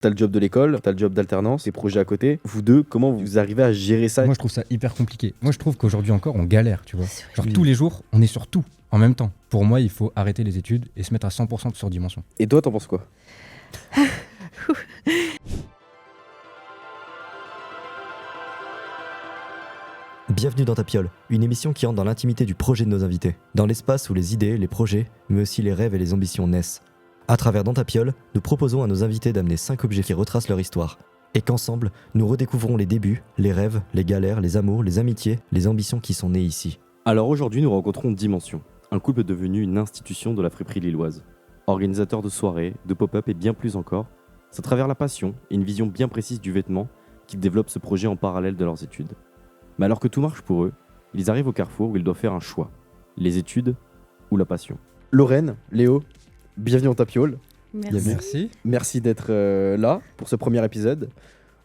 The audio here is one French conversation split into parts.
T'as le job de l'école, t'as le job d'alternance, tes projets à côté. Vous deux, comment vous arrivez à gérer ça? Moi, je trouve ça hyper compliqué. Moi, je trouve qu'aujourd'hui encore, on galère, tu vois. C'est vrai. Genre, tous les jours, on est sur tout en même temps. Pour moi, il faut arrêter les études et se mettre à 100% sur Dimension. Et toi, t'en penses quoi? Bienvenue dans Tapiole, une émission qui entre dans l'intimité du projet de nos invités, dans l'espace où les idées, les projets, mais aussi les rêves et les ambitions naissent. À travers Dans Tapiole, nous proposons à nos invités d'amener 5 objets qui retracent leur histoire, et qu'ensemble, nous redécouvrons les débuts, les rêves, les galères, les amours, les amitiés, les ambitions qui sont nées ici. Alors aujourd'hui, nous rencontrons Dimension, un couple devenu une institution de la friperie lilloise. Organisateur de soirées, de pop-up et bien plus encore, c'est à travers la passion et une vision bien précise du vêtement qu'ils développent ce projet en parallèle de leurs études. Mais alors que tout marche pour eux, ils arrivent au carrefour où ils doivent faire un choix, les études ou la passion. Lorraine, Léo, bienvenue en Tapiole. Merci. Merci d'être là pour ce premier épisode.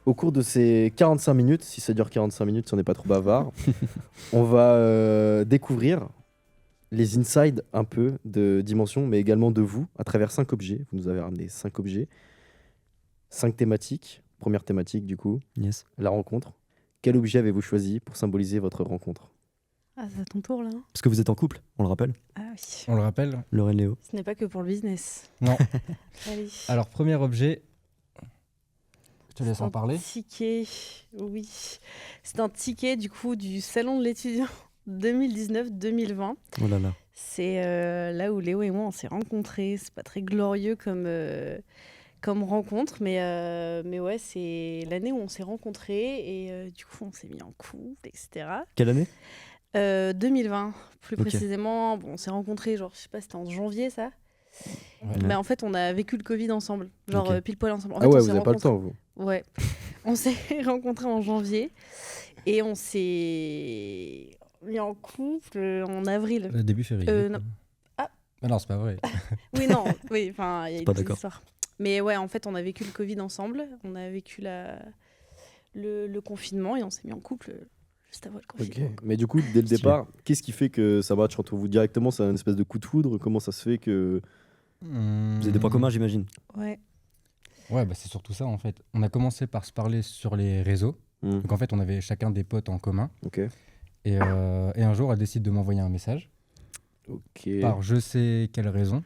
Au cours de ces 45 minutes, si ça dure 45 minutes, si on n'est pas trop bavard, on va découvrir les insides un peu de Dimension, mais également de vous, à travers 5 objets. Vous nous avez ramené 5 objets, 5 thématiques. Première thématique du coup, Yes. la rencontre. Quel objet avez-vous choisi pour symboliser votre rencontre? Ah, c'est à ton tour là. Parce que vous êtes en couple, on le rappelle, Ah oui. On le rappelle? Lorraine Léo. Ce n'est pas que pour le business. Non. Allez. Alors, premier objet. Je te laisse en Un parler. ticket, oui. C'est un ticket du coup du salon de l'étudiant 2019-2020. Oh là là. C'est là où Léo et moi on s'est rencontrés. C'est pas très glorieux comme rencontre, mais ouais, c'est l'année où on s'est rencontrés et du coup on s'est mis en couple, etc. Quelle année? 2020, plus Ok. précisément. Bon, on s'est rencontrés, genre, je sais pas, c'était en janvier ça. Ouais. Mais en fait, on a vécu le Covid ensemble, genre Ok. pile poil ensemble. En Ah fait, ouais, on vous s'est n'avez pas le rencontrés- temps, vous. Ouais, on s'est rencontrés en janvier et on s'est mis en couple en avril. Début février. non. quoi. Ah. Non, c'est pas vrai. Oui, non, oui, enfin, il y a une pas petite d'accord. histoire. Mais ouais, en fait, on a vécu le Covid ensemble, on a vécu le confinement et on s'est mis en couple juste avant le Ok. confinement. Mais du coup, dès le Stylé. départ, qu'est-ce qui fait que ça match entre vous directement? C'est un espèce de coup de foudre? Comment ça se fait que... Vous avez des points communs, j'imagine. Ouais. Ouais, bah, c'est surtout ça en fait. On a commencé par se parler sur les réseaux. Hmm, Donc en fait, on avait chacun des potes en commun. Ok. Et un jour, elle décide de m'envoyer un message. Ok. Par je sais quelle raison.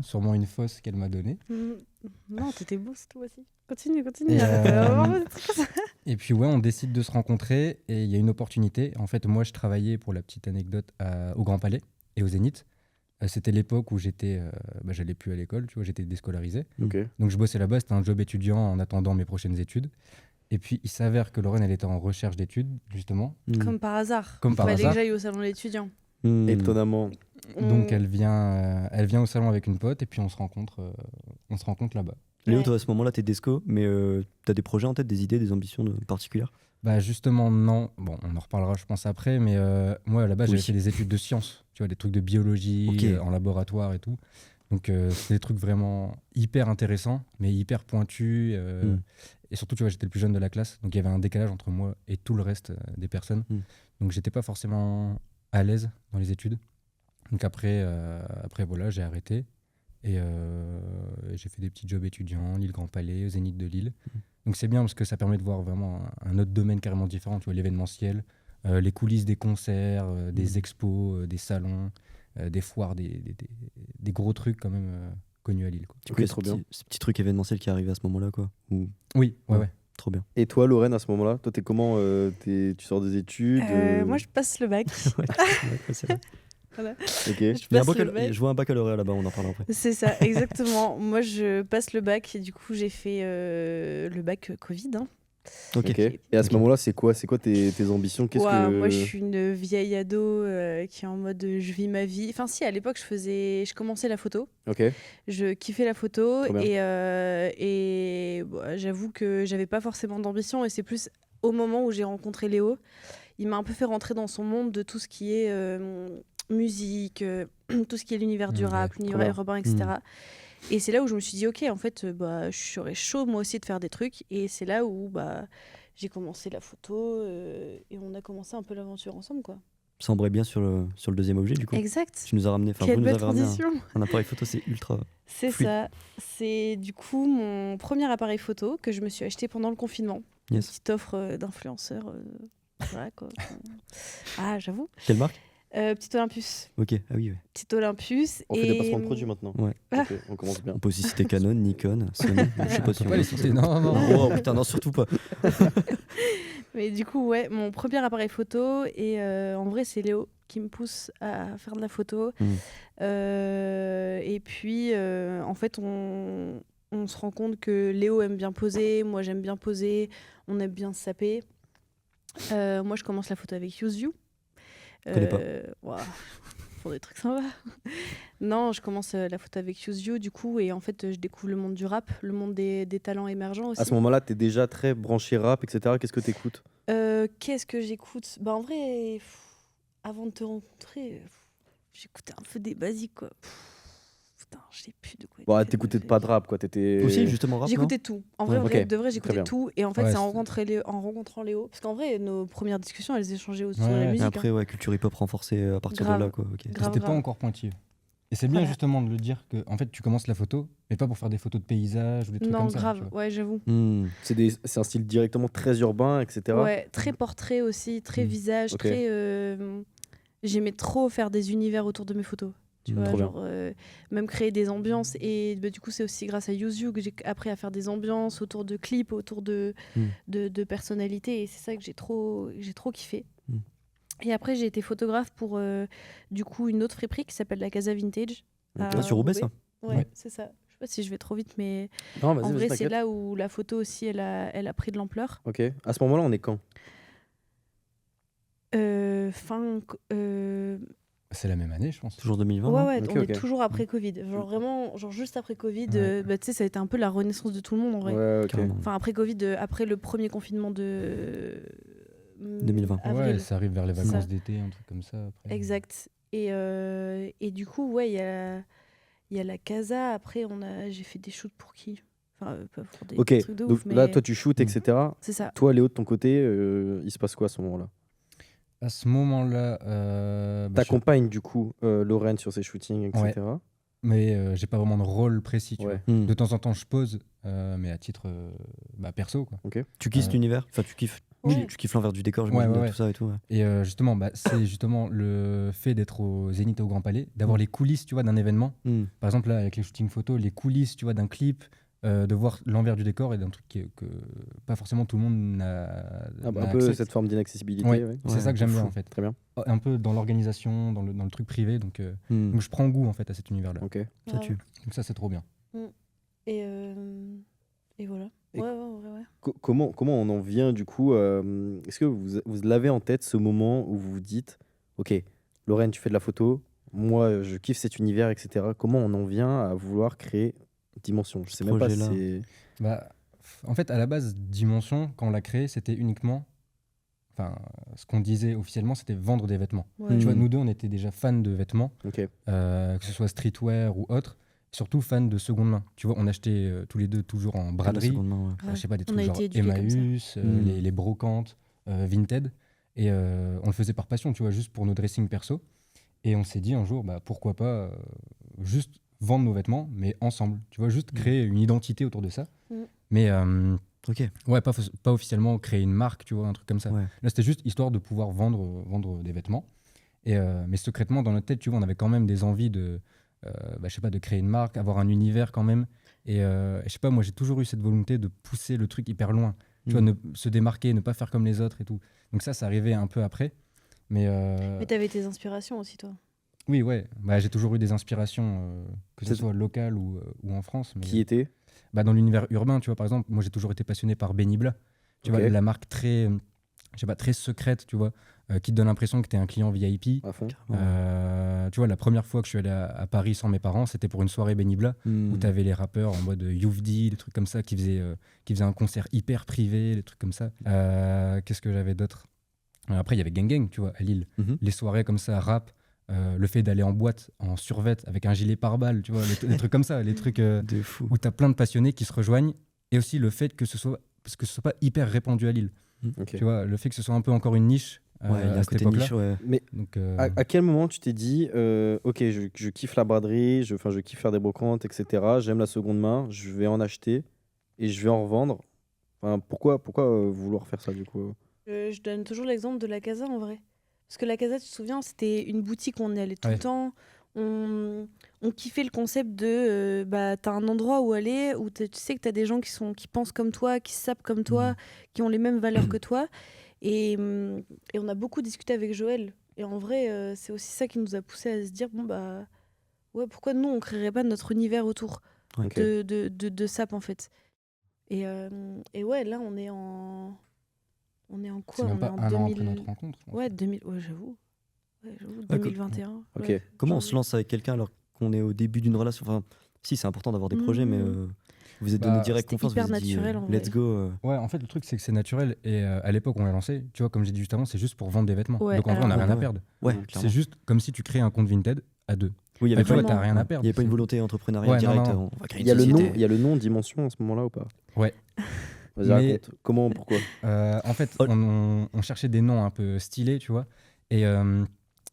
Sûrement une fausse qu'elle m'a donnée. Non, t'étais beau cette fois-ci. Continue, continue. Et, arrête, vraiment, Et puis ouais, on décide de se rencontrer et il y a une opportunité. En fait, moi, je travaillais, pour la petite anecdote, au Grand Palais et au Zénith. C'était l'époque où j'allais plus à l'école, tu vois, j'étais déscolarisé. Ok. Donc je bossais là-bas, c'était un job étudiant en attendant mes prochaines études. Et puis il s'avère que Lorraine, elle était en recherche d'études, justement. Comme par hasard. Comme par Fallait hasard. que j'aille au salon de l'étudiant. Étonnamment. Donc elle vient au salon avec une pote et puis on se rencontre là-bas. Léo, Ouais. toi à ce moment-là, t'es desco, mais t'as des projets en tête, des idées, des ambitions particulières? Bah justement non, bon on en reparlera je pense après, mais moi là-bas j'avais Oui. fait des études de sciences, tu vois, des trucs de biologie, Ok. en laboratoire et tout. Donc c'est des trucs vraiment hyper intéressants, mais hyper pointus. Et surtout tu vois j'étais le plus jeune de la classe, donc il y avait un décalage entre moi et tout le reste des personnes. Donc j'étais pas forcément à l'aise dans les études. Donc après voilà j'ai arrêté. Et j'ai fait des petits jobs étudiants, Lille Grand Palais, au Zénith de Lille. Donc c'est bien parce que ça permet de voir vraiment un autre domaine carrément différent, tu vois, l'événementiel, les coulisses des concerts, des expos, des salons, des foires, des gros trucs quand même connus à Lille, quoi. Du Ok, coup, il y a trop bien. ce petit truc événementiel qui arrive à ce moment-là, quoi. Ou... Oui, ouais, Ouais. ouais. Trop bien. Et toi, Lorraine, à ce moment-là, toi, t'es comment tu sors des études Moi, je passe le bac. Ouais, c'est vrai. Voilà. Ok. Je Il y a un passe le bac. je vois un baccalauréat là-bas, on en parlera après. C'est ça, exactement. Moi, je passe le bac et du coup, j'ai fait le bac Covid. Hein. Ok. Ok. Et à ce Ok. moment-là, c'est quoi tes ambitions? Qu'est-ce Ouah, que... Moi, je suis une vieille ado qui est en mode je vis ma vie. Enfin, si, à l'époque, je commençais la photo. Ok. Je kiffais la photo Trop bien. et j'avoue que j'avais pas forcément d'ambition et c'est plus au moment où j'ai rencontré Léo, il m'a un peu fait rentrer dans son monde de tout ce qui est musique, tout ce qui est l'univers du Ouais, rap, trop l'univers bien. urbain, etc. Et c'est là où je me suis dit, ok, en fait, je serais chaud moi aussi de faire des trucs. Et c'est là où j'ai commencé la photo et on a commencé un peu l'aventure ensemble, quoi. Ça embraye bien sur le deuxième objet, du coup. Exact. Tu nous as ramené, Quelle vous nous belle avez ramené transition. un appareil photo, c'est ultra. C'est fluide. ça. C'est du coup mon premier appareil photo que je me suis acheté pendant le confinement. Une Yes. petite offre d'influenceur. Voilà quoi. Ah, j'avoue. Quelle marque? Petit Olympus. Ok, ah oui, ouais. Petit Olympus. On fait des placements de produits maintenant. Ouais. Ok, on commence bien. On peut aussi citer Canon, Nikon, Sony. Je sais pas si Faut on pas veut les citer, non, non. Oh putain, non, surtout pas. Mais du coup, ouais, mon premier appareil photo. Et en vrai, c'est Léo qui me pousse à faire de la photo. Et puis, en fait, on se rend compte que Léo aime bien poser, moi j'aime bien poser, on aime bien se saper. Moi, je commence la photo avec Use You. Connais pas. Ouah, pour des trucs sympas. Non, je commence la photo avec Use You, du coup, et en fait, je découvre le monde du rap, le monde des talents émergents aussi. À ce moment-là, t'es déjà très branché rap, etc. Qu'est-ce que t'écoutes? Qu'est-ce que j'écoute? Bah, en vrai, avant de te rencontrer, j'écoutais un peu des basiques, quoi. Putain, je sais plus de quoi. Bon, était fait t'écoutais ma pas vie. de rap, quoi. T'étais. Aussi, justement, rap. J'écoutais tout. En vrai, Ouais, vrai, ok. de vrai, Très j'écoutais bien. tout. Et en fait, Ouais, c'est c'est- en rencontrant Léo. Parce qu'en vrai, nos premières discussions, elles échangeaient aussi sur Ouais, la et Et musique. après, ouais, culture hip-hop renforcée à partir Grave. de là, quoi. Ok. Grave, C'était pas grave. encore pointilleux. Et c'est bien Voilà. justement de le dire que en fait tu commences la photo, mais pas pour faire des photos de paysages ou des trucs Non, comme ça. grave, tu vois. ouais, j'avoue. C'est un style directement très urbain, etc. Ouais, très portrait aussi, très Mm. visage, Ok. très. J'aimais trop faire des univers autour de mes photos. Tu vois, Trop bien. genre, même créer des ambiances. Et bah, du coup, c'est aussi grâce à Use You que j'ai appris à faire des ambiances autour de clips, autour de personnalités. Et c'est ça que j'ai trop kiffé. Mm. Et après, j'ai été photographe pour du coup une autre friperie qui s'appelle la Casa Vintage. Ok. à Sur Roubaix, ça? Ouais, Ouais. c'est ça. Je sais pas si je vais trop vite, mais Non, vas-y, en vas-y, vrai, c'est t'inquiète. là où la photo aussi, elle a pris de l'ampleur. Ok. À ce moment-là, on est quand? C'est la même année, je pense. Toujours 2020. Ouais, non ouais, Ok, on ok. est toujours après Covid. Genre vraiment, genre juste après Covid, Ouais. bah, tu sais, ça a été un peu la renaissance de tout le monde en vrai. Ouais, ok. Carrément. Enfin, après Covid, après le premier confinement de 2020. avril. Ouais, ça arrive vers les Ça. vacances d'été, un truc comme ça. Après. Exact. Et du coup, ouais, il y a la Casa. Après, j'ai fait des shoots pour qui? Enfin, pas pour des Ok. trucs de Donc ouf, là, mais toi, tu shootes, etc. c'est ça. Toi, Léo, de ton côté, il se passe quoi à ce moment-là? À ce moment-là, T'accompagnes du coup Lorraine sur ses shootings, etc. Ouais. mais j'ai pas vraiment de rôle précis. Tu Ouais. vois. Hmm. De temps en temps, je pose, mais à titre perso. Quoi. Tu kiffes cet univers? Enfin, tu kiffes. Ouais. Tu kiffes l'envers du décor, j'imagine, Ouais, ouais, tout ça et tout. Ouais. Et justement, c'est justement le fait d'être au Zénith et au Grand Palais, d'avoir les coulisses, tu vois, d'un événement. Par exemple, là, avec les shootings photos, les coulisses, tu vois, d'un clip, de voir l'envers du décor et d'un truc que pas forcément tout le monde n'a. Un n'a peu accès. cette forme d'inaccessibilité. Ouais. Ouais. C'est Ouais, ça que j'aime bien fou. en fait. Très bien. Un peu dans l'organisation, dans le truc privé, donc je prends goût en fait à cet univers-là. Ok. Ça tue. Donc ça, c'est trop bien. Et voilà. Et- Ouais, ouais. Comment on en vient du coup est-ce que vous l'avez en tête ce moment où vous vous dites ok, Lorraine, tu fais de la photo, moi je kiffe cet univers, etc. Comment on en vient à vouloir créer Dimension? Je sais même pas si projet-là. c'est. En fait, à la base, Dimension, quand on l'a créé, c'était uniquement. Enfin, ce qu'on disait officiellement, c'était vendre des vêtements. Ouais. Tu vois, nous deux, on était déjà fans de vêtements, Ok. que ce soit streetwear ou autre, surtout fans de seconde main. Tu vois, on achetait tous les deux toujours en La braderie, seconde main, ouais. Ouais. je sais pas, des On trucs a genre été éduqués comme ça. Emmaüs, les brocantes, Vinted, et on le faisait par passion, tu vois, juste pour nos dressings perso. Et on s'est dit un jour, pourquoi pas juste vendre nos vêtements, mais ensemble. Tu vois, juste créer une identité autour de ça. Mais Ok. ouais, pas officiellement créer une marque, tu vois, un truc comme ça. Ouais. Là, c'était juste histoire de pouvoir vendre des vêtements. Mais secrètement, dans notre tête, tu vois, on avait quand même des envies de, je sais pas, de créer une marque, avoir un univers quand même. Et je sais pas, moi, j'ai toujours eu cette volonté de pousser le truc hyper loin. Tu vois, se démarquer, ne pas faire comme les autres et tout. Donc ça arrivait un peu après. Mais t'avais tes inspirations aussi, toi. oui, ouais. J'ai toujours eu des inspirations, que ce soit locales ou en France. Mais, Qui était dans l'univers urbain, tu vois, par exemple, moi j'ai toujours été passionné par Benibla. Tu Ok. vois, la marque très, je sais pas, très secrète, tu vois, qui te donne l'impression que tu es un client VIP. à fond? Tu vois, la première fois que je suis allé à Paris sans mes parents, c'était pour une soirée Benibla où tu avais les rappeurs en mode Youvdi, des trucs comme ça, qui faisaient un concert hyper privé, des trucs comme ça. Qu'est-ce que j'avais d'autre? Après, il y avait Gang Gang, tu vois, à Lille. Les soirées comme ça, rap. Le fait d'aller en boîte en survêt avec un gilet pare-balles, tu vois, les trucs comme ça, les trucs De fou. où tu as plein de passionnés qui se rejoignent, et aussi le fait que ce soit pas hyper répandu à Lille. Ok. Tu vois, le fait que ce soit un peu encore une niche, il y a à un cette côté époque-là. niche, ouais. Mais Donc, à quel moment tu t'es dit, ok, je kiffe la braderie, je kiffe faire des brocantes, etc. J'aime la seconde main, je vais en acheter et je vais en revendre. Enfin, pourquoi vouloir faire ça du coup? Je donne toujours l'exemple de la Casa en vrai. Parce que la Casa, tu te souviens, c'était une boutique où on y allait tout le Ouais. temps. On kiffait le concept de t'as un endroit où aller, où tu sais que t'as des gens qui pensent comme toi, qui sapent comme toi, qui ont les mêmes valeurs que toi. Et on a beaucoup discuté avec Joël. Et en vrai, c'est aussi ça qui nous a poussé à se dire ouais, pourquoi nous, on créerait pas notre univers autour Ok. de sap en fait. Et ouais, là, on est en c'est quoi? même On est pas en un an 2000... après notre rencontre. je pense. Ouais, 2000... ouais, j'avoue. Ouais, j'avoue, Ouais, 2021. Ok. ouais. Comment on Janvier. se lance avec quelqu'un alors qu'on est au début d'une relation? Enfin, si, c'est important d'avoir des projets, mais vous vous êtes donné Bah, direct c'était confiance, vous hyper vous êtes dit, naturel, en let's vrai. go. Ouais, en fait, le truc, c'est que c'est naturel. Et à l'époque, on l'a lancé. Tu vois, comme j'ai dit juste avant, c'est juste pour vendre des vêtements. Ouais, Donc en vrai, on n'a alors, rien à ouais. perdre. Ouais, Mhm. clairement. C'est juste comme si tu crées un compte Vinted à deux. Oui, il y Enfin, avait tu vois, vraiment. t'as rien à Il perdre. n'y avait pas une C'est- volonté entrepreneuriale Ouais, non, directe. non. On va créer Il y a une le nom, société. il y a le nom Dimension à ce moment-là ou pas? Ouais. Vas-y, Mais- raconte. Comment, pourquoi? En fait, Oh. on cherchait des noms un peu stylés, tu vois, et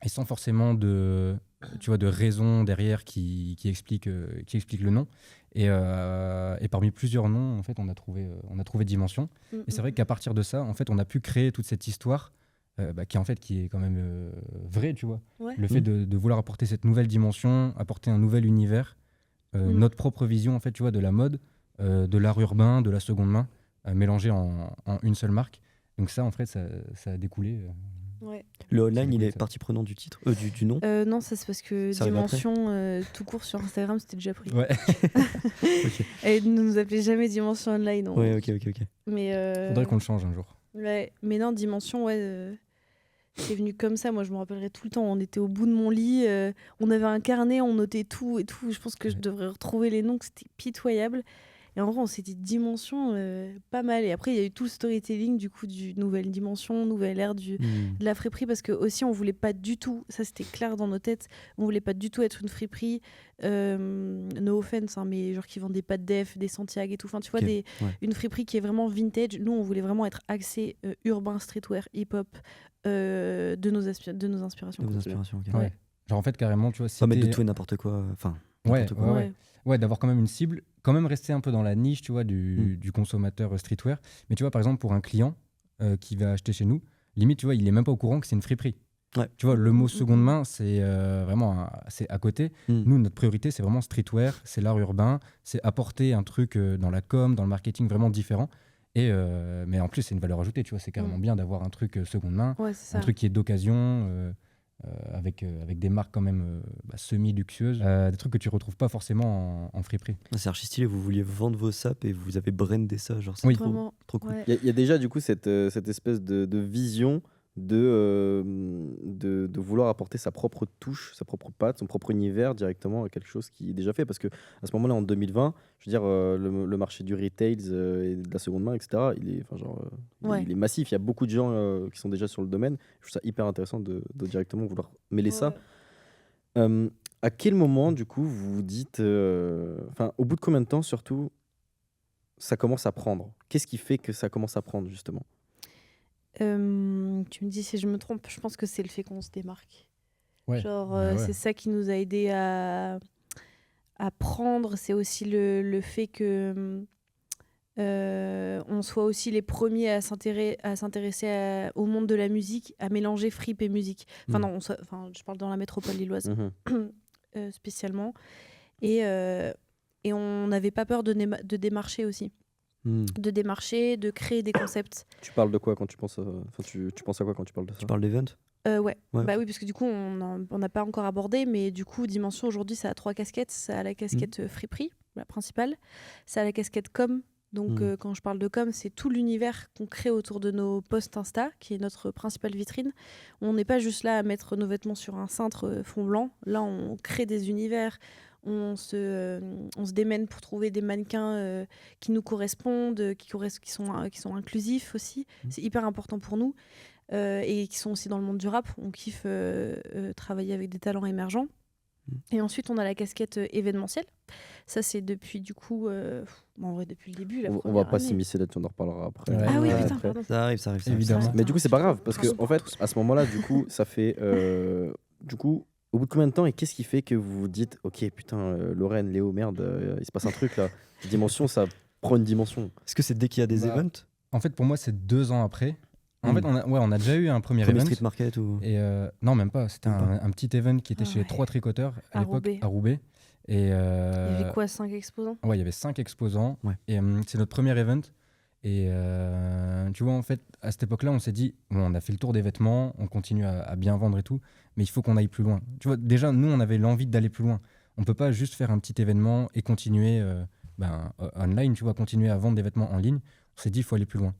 sans forcément de raison derrière qui explique le nom. Et parmi plusieurs noms, en fait, on a trouvé Dimension. Et c'est vrai qu'à partir de ça, en fait, on a pu créer toute cette histoire qui est quand même vraie, tu vois. Ouais. Le fait de vouloir apporter cette nouvelle dimension, apporter un nouvel univers, notre propre vision, en fait, tu vois, de la mode, de l'art urbain, de la seconde main, mélangé en une seule marque. Donc ça, en fait, ça a découlé. Ouais. Le online, C'est il cool, est ça. partie prenante du titre, du nom. Non, ça c'est parce que Ça arrive après. Dimension tout court sur Instagram, c'était déjà pris. Ouais. Et ne nous appelez jamais Dimension Online. non. Ouais, ok. Mais, Faudrait qu'on le change un jour. ouais. Mais non, Dimension, ouais, c'est venu comme ça. Moi, je me rappellerai tout le temps. On était au bout de mon lit, on avait un carnet, on notait tout et tout. Je pense que je Ouais. devrais retrouver les noms, que c'était pitoyable. Et en vrai, on s'est dit Dimension, pas mal. Et après, il y a eu tout le storytelling du coup du nouvelle dimension, nouvelle ère de la friperie, parce que aussi on voulait pas du tout, ça c'était clair dans nos têtes, on voulait pas du tout être une friperie, no offense, hein, mais genre qui vend des pâtes def, des Santiago et tout. Enfin, tu vois, Ok, ouais. une friperie qui est vraiment vintage. Nous, on voulait vraiment être axé urbain, streetwear, hip-hop, de nos inspirations. De vos quoi. inspirations, ok. Ouais. Genre, en fait, carrément, tu vois, Pas mettre de c'était- tout et n'importe quoi. Enfin, Ouais, n'importe quoi. ouais. Ouais, d'avoir quand même une cible, quand même rester un peu dans la niche, tu vois, du consommateur streetwear. Mais tu vois, par exemple, pour un client qui va acheter chez nous, limite, tu vois, il est même pas au courant que c'est une friperie. Ouais. Tu vois, le mot seconde main, c'est vraiment c'est à côté. Nous, notre priorité, c'est vraiment streetwear, c'est l'art urbain, c'est apporter un truc dans la com, dans le marketing vraiment différent. Mais en plus, c'est une valeur ajoutée, tu vois, c'est carrément bien d'avoir un truc seconde main, Ouais, c'est ça. un truc qui est d'occasion. Avec des marques quand même semi-luxueuses, des trucs que tu retrouves pas forcément en friperie. C'est archi stylé, vous vouliez vendre vos sapes et vous avez brandé ça, genre c'est Oui. trop, Vraiment, trop cool. ouais. Il y a déjà du coup cette espèce de vision de vouloir apporter sa propre touche, sa propre patte, son propre univers directement à quelque chose qui est déjà fait. Parce que à ce moment-là, en 2020, je veux dire, le marché du retail et de la seconde main, etc., il est, enfin, genre, Ouais. il est massif. Il y a beaucoup de gens qui sont déjà sur le domaine. Je trouve ça hyper intéressant de directement vouloir mêler ça. Ouais. À quel moment, du coup, vous vous dites, enfin, au bout de combien de temps, surtout, ça commence à prendre? Qu'est-ce qui fait que ça commence à prendre, justement? Tu me dis si je me trompe, je pense que c'est le fait qu'on se démarque. Ouais. Genre, Bah ouais. c'est ça qui nous a aidé à prendre. C'est aussi le fait que on soit aussi les premiers à s'intéresser au monde de la musique, à mélanger fripe et musique. Enfin, non, je parle dans la métropole lilloise spécialement. Et on n'avait pas peur de démarcher aussi. De démarcher, de créer des concepts. Tu parles de quoi quand tu penses à... Enfin, tu penses à quoi quand tu parles de ça? Tu parles d'event? Ouais. Ouais. Bah oui, parce que du coup, on n'a pas encore abordé, mais du coup, Dimension, aujourd'hui, ça a 3 casquettes. Ça a la casquette friperie, la principale. Ça a la casquette com. Donc, quand je parle de com, c'est tout l'univers qu'on crée autour de nos posts Insta, qui est notre principale vitrine. On n'est pas juste là à mettre nos vêtements sur un cintre fond blanc. Là, on crée des univers. On se démène pour trouver des mannequins qui nous correspondent, qui sont inclusifs aussi. C'est hyper important pour nous. Et qui sont aussi dans le monde du rap. On kiffe travailler avec des talents émergents. Et ensuite, on a la casquette événementielle. Ça, c'est depuis du coup, en vrai, depuis le début. On va pas s'immiscer là-dessus, on en reparlera après. Ouais. Ah oui, Ouais, putain, après. pardon. Ça arrive, ça arrive. Évidemment. Mais du coup, c'est pas grave parce que Pardon en pour fait, tous. à ce moment-là, du coup, ça fait du coup, au bout de combien de temps et qu'est-ce qui fait que vous vous dites, ok, putain, Lorraine, Léo, merde, il se passe un truc là. Dimension, ça prend une dimension. Est-ce que c'est dès qu'il y a des Bah, events? En fait, pour moi, c'est 2 ans après. En Hmm. fait, on a déjà eu un premier Premier event. street market ou. Et non, même pas. C'était Même pas. un petit event qui était Ah chez les ouais. 3 tricoteurs à À l'époque, Roubaix. à Roubaix. Et Il y avait quoi, 5 exposants? ouais, il y avait 5 exposants. Ouais. Et c'est notre premier event. Et tu vois, en fait, à cette époque-là, on s'est dit, bon, on a fait le tour des vêtements, on continue à bien vendre et tout, mais il faut qu'on aille plus loin. Tu vois, déjà, nous, on avait l'envie d'aller plus loin. On peut pas juste faire un petit événement et continuer online, tu vois, continuer à vendre des vêtements en ligne. On s'est dit, il faut aller plus loin.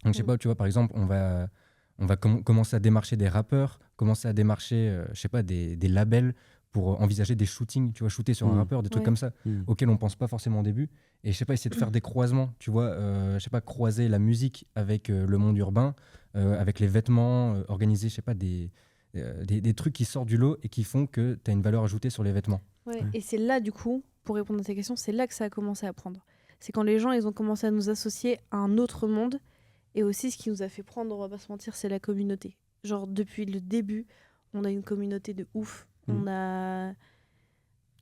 Donc, je sais pas, tu vois, par exemple, on va commencer à démarcher des rappeurs, commencer à démarcher, je sais pas, des labels pour envisager des shootings, tu vois, shooter sur un rappeur, des trucs Ouais. comme ça, auxquels on pense pas forcément au début. Et je sais pas, essayer de faire des croisements, tu vois, je sais pas, croiser la musique avec le monde urbain, avec les vêtements, organiser, je sais pas, des trucs qui sortent du lot et qui font que tu as une valeur ajoutée sur les vêtements. Ouais. Et c'est là, du coup, pour répondre à ta question, c'est là que ça a commencé à prendre. C'est quand les gens, ils ont commencé à nous associer à un autre monde. Et aussi, ce qui nous a fait prendre, on va pas se mentir, c'est la communauté. Genre, depuis le début, on a une communauté de ouf. On a... Je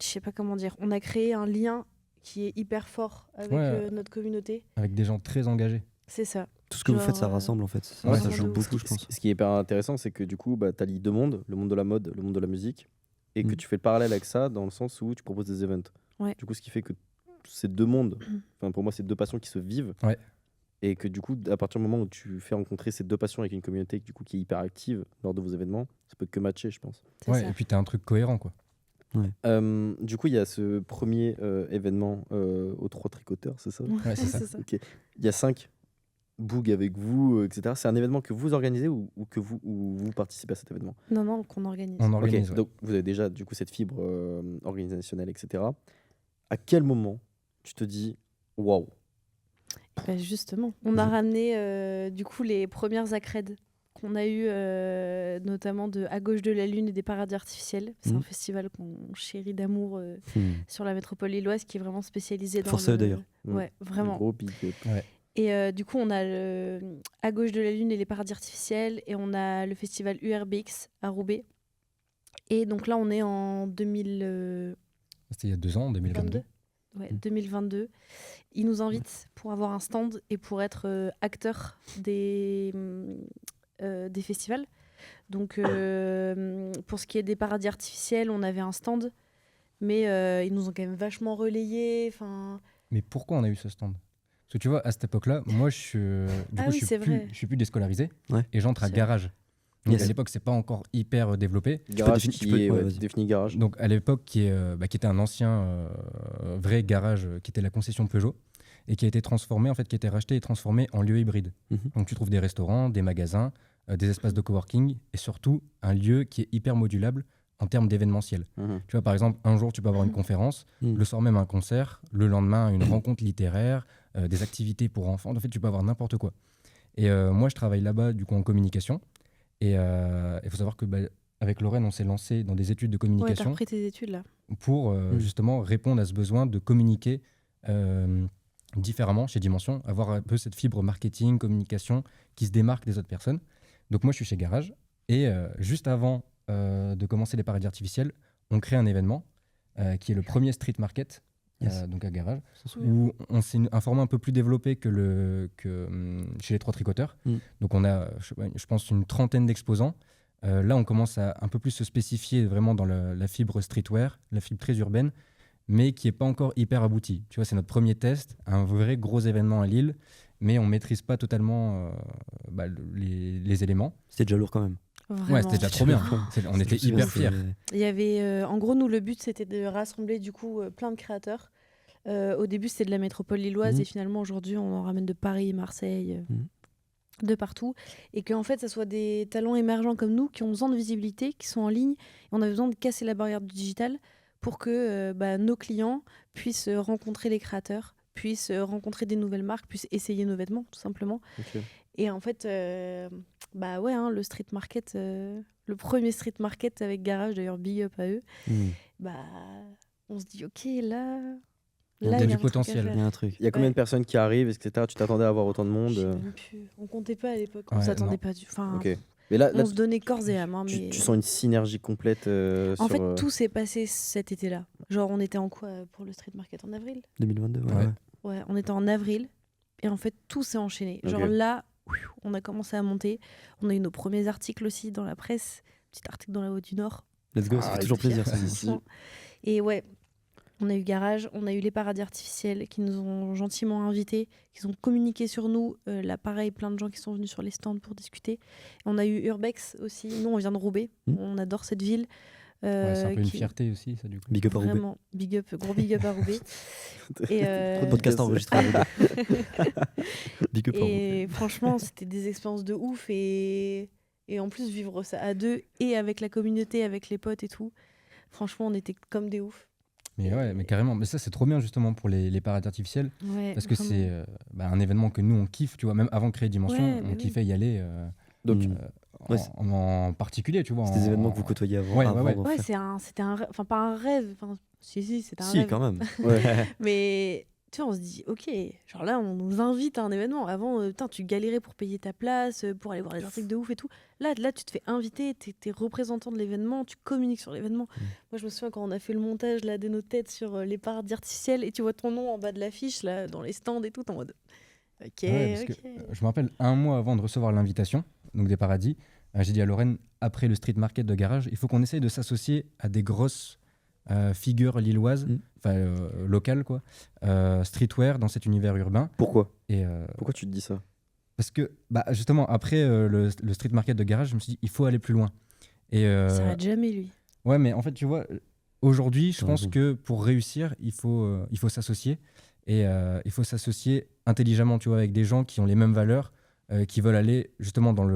sais pas comment dire. On a créé un lien qui est hyper fort avec notre communauté. Avec des gens très engagés. C'est ça. Tout ce que vous Genre, faites, ça rassemble en fait. Ça, ouais, ça c'est joue ça. beaucoup, je pense. Ce qui est hyper intéressant, c'est que du coup, tu allies deux mondes, le monde de la mode, le monde de la musique, et que tu fais le parallèle avec ça dans le sens où tu proposes des events. Ouais. Du coup, ce qui fait que ces deux mondes, enfin pour moi, c'est deux passions qui se vivent. Ouais. Et que du coup, à partir du moment où tu fais rencontrer ces deux passions avec une communauté du coup, qui est hyper active lors de vos événements, ça peut que matcher, je pense. C'est Ouais, ça. et puis tu as un truc cohérent, quoi. Du coup, il y a ce premier événement aux 3 tricoteurs, c'est ça? Ouais, c'est ça. Ok. Il y a 5 Boog avec vous, etc. C'est un événement que vous organisez ou que vous participez à cet événement? Non, qu'on organise. On Ok, organise. Ouais. donc vous avez déjà du coup cette fibre organisationnelle, etc. À quel moment tu te dis waouh? Bah, justement, on a ramené du coup les premières accrèdes qu'on a eu notamment de À gauche de la lune et des paradis artificiels. C'est un festival qu'on chérit d'amour sur la métropole lilloise qui est vraiment spécialisé dans Force à eux, d'ailleurs. Ouais, vraiment. Gros big up. Et du coup, on a À gauche de la lune et les paradis artificiels et on a le festival URBX à Roubaix. Et donc là, on est en 2022. C'était il y a 2 ans, en 2022. Ouais, 2022. Ils nous invitent pour avoir un stand et pour être acteur des festivals. Donc, pour ce qui est des paradis artificiels, on avait un stand, mais ils nous ont quand même vachement relayé. Mais pourquoi on a eu ce stand? Parce que tu vois, à cette époque-là, moi, je suis plus déscolarisé et j'entre à C'est Garage. Donc Yes. à l'époque, c'est pas encore hyper développé. Garage définir- tu peux- ouais, vas-y. défini garage. Donc à l'époque, qui était un ancien vrai garage qui était la concession Peugeot et qui a été transformé, en fait, qui a été racheté et transformé en lieu hybride. Donc tu trouves des restaurants, des magasins, des espaces de coworking et surtout un lieu qui est hyper modulable en termes d'événementiel. Tu vois, par exemple, un jour, tu peux avoir une conférence, le soir même un concert, le lendemain une rencontre littéraire, des activités pour enfants. En fait, tu peux avoir n'importe quoi. Et moi, je travaille là-bas, du coup, en communication. Et il faut savoir que avec Lorraine, on s'est lancé dans des études de Ouais, t'as communication repris tes études là. pour justement répondre à ce besoin de communiquer différemment chez Dimension, avoir un peu cette fibre marketing, communication qui se démarque des autres personnes. Donc moi, je suis chez Garage. Et juste avant de commencer les paradis artificiels, on crée un événement qui est le premier street market, donc à Garage, où c'est un format un peu plus développé que chez les 3 tricoteurs. Donc on a, je pense, une trentaine d'exposants. Là, on commence à un peu plus se spécifier vraiment dans la fibre streetwear, la fibre très urbaine, mais qui n'est pas encore hyper aboutie. Tu vois, c'est notre premier test, un vrai gros événement à Lille, mais on ne maîtrise pas totalement les éléments. C'était déjà lourd quand même. Vraiment. Ouais, c'était déjà trop bien. On était hyper fiers. Il y avait, en gros, nous, le but, c'était de rassembler du coup plein de créateurs. Au début, c'était de la métropole lilloise et finalement, aujourd'hui, on en ramène de Paris, Marseille, de partout. Et qu'en fait, ça soit des talents émergents comme nous qui ont besoin de visibilité, qui sont en ligne. Et on a besoin de casser la barrière du digital pour que nos clients puissent rencontrer les créateurs, puissent rencontrer des nouvelles marques, puissent essayer nos vêtements, tout simplement. Ok. Et en fait, le street market, le premier street market avec Garage, d'ailleurs, big up à eux. bah, on se dit, ok, là, Il y a là, du il y a un truc à potentiel. faire. Il y a un truc. Il y a combien Ouais. de personnes qui arrivent, etc. Tu t'attendais à avoir autant de Je monde sais même plus. On comptait pas à l'époque, on Ouais, s'attendait non. pas du. Enfin, Ok. Mais là, on se donnait corps et âme. Hein, tu, mais... tu sens une synergie complète En sur. fait, tout s'est passé cet été-là. Genre, on était en quoi pour le street market en avril? 2022, ouais. Ouais. ouais. Ouais, on était en avril. Et en fait, tout s'est enchaîné. Genre Ok. là, on a commencé à monter. On a eu nos premiers articles aussi dans la presse. Petit article dans la Haute du Nord. Let's go, ça Ah, fait toujours J'étais plaisir. fière, ça. franchement. Et ouais, on a eu Garage, on a eu les paradis artificiels qui nous ont gentiment invités, qui ont communiqué sur nous. Là, pareil, plein de gens qui sont venus sur les stands pour discuter. On a eu Urbex aussi. Nous, on vient de Roubaix. On adore cette ville. Ouais, c'est un peu une qui- fierté aussi, ça, du coup. Big up à Roubaix. Vraiment, gros big up à Roubaix. Et, Trop de podcasts enregistrés à Roubaix. Big up à Roubaix. et franchement, c'était des expériences de ouf. Et en plus, vivre ça à deux et avec la communauté, avec les potes et tout. Franchement, on était comme des oufs. Mais ouais, mais carrément. Mais ça, c'est trop bien justement pour les paradis artificiels. Ouais, Parce que vraiment. c'est un événement que nous, on kiffe, tu vois. Même avant de créer Dimension, Ouais, mais on oui. kiffait y aller Donc, Ouais, en particulier, tu vois. C'est des événements que vous côtoyez avant. Ouais, avant ouais, d'en Ouais, faire. c'était un rêve. Enfin, pas un rêve. Enfin, si, c'était un Si, rêve. quand même. ouais. Mais tu vois, on se dit, ok, genre là, on nous invite à un événement. Avant, putain, tu galérais pour payer ta place, pour aller voir les articles de ouf et tout. Là, tu te fais inviter, t'es représentant de l'événement, tu communiques sur l'événement. Moi, je me souviens quand on a fait le montage là, de nos têtes sur les paradis artificiels et tu vois ton nom en bas de l'affiche, là, dans les stands et tout, t'es en mode, ok, Ouais, parce ok. que, je me rappelle, un mois avant de recevoir l'invitation, donc des paradis, j'ai dit à Lorraine, après le street market de Garage, il faut qu'on essaye de s'associer à des grosses figures lilloises, locales, quoi, streetwear dans cet univers urbain. Pourquoi Et, Pourquoi tu te dis ça parce que, justement, après le street market de Garage, je me suis dit, il faut aller plus loin. Et, Ça s'arrête jamais, lui. ouais, mais en fait, tu vois, aujourd'hui, je T'as pense raison. que pour réussir, il faut s'associer. Et il faut s'associer intelligemment, tu vois, avec des gens qui ont les mêmes valeurs, qui veulent aller justement dans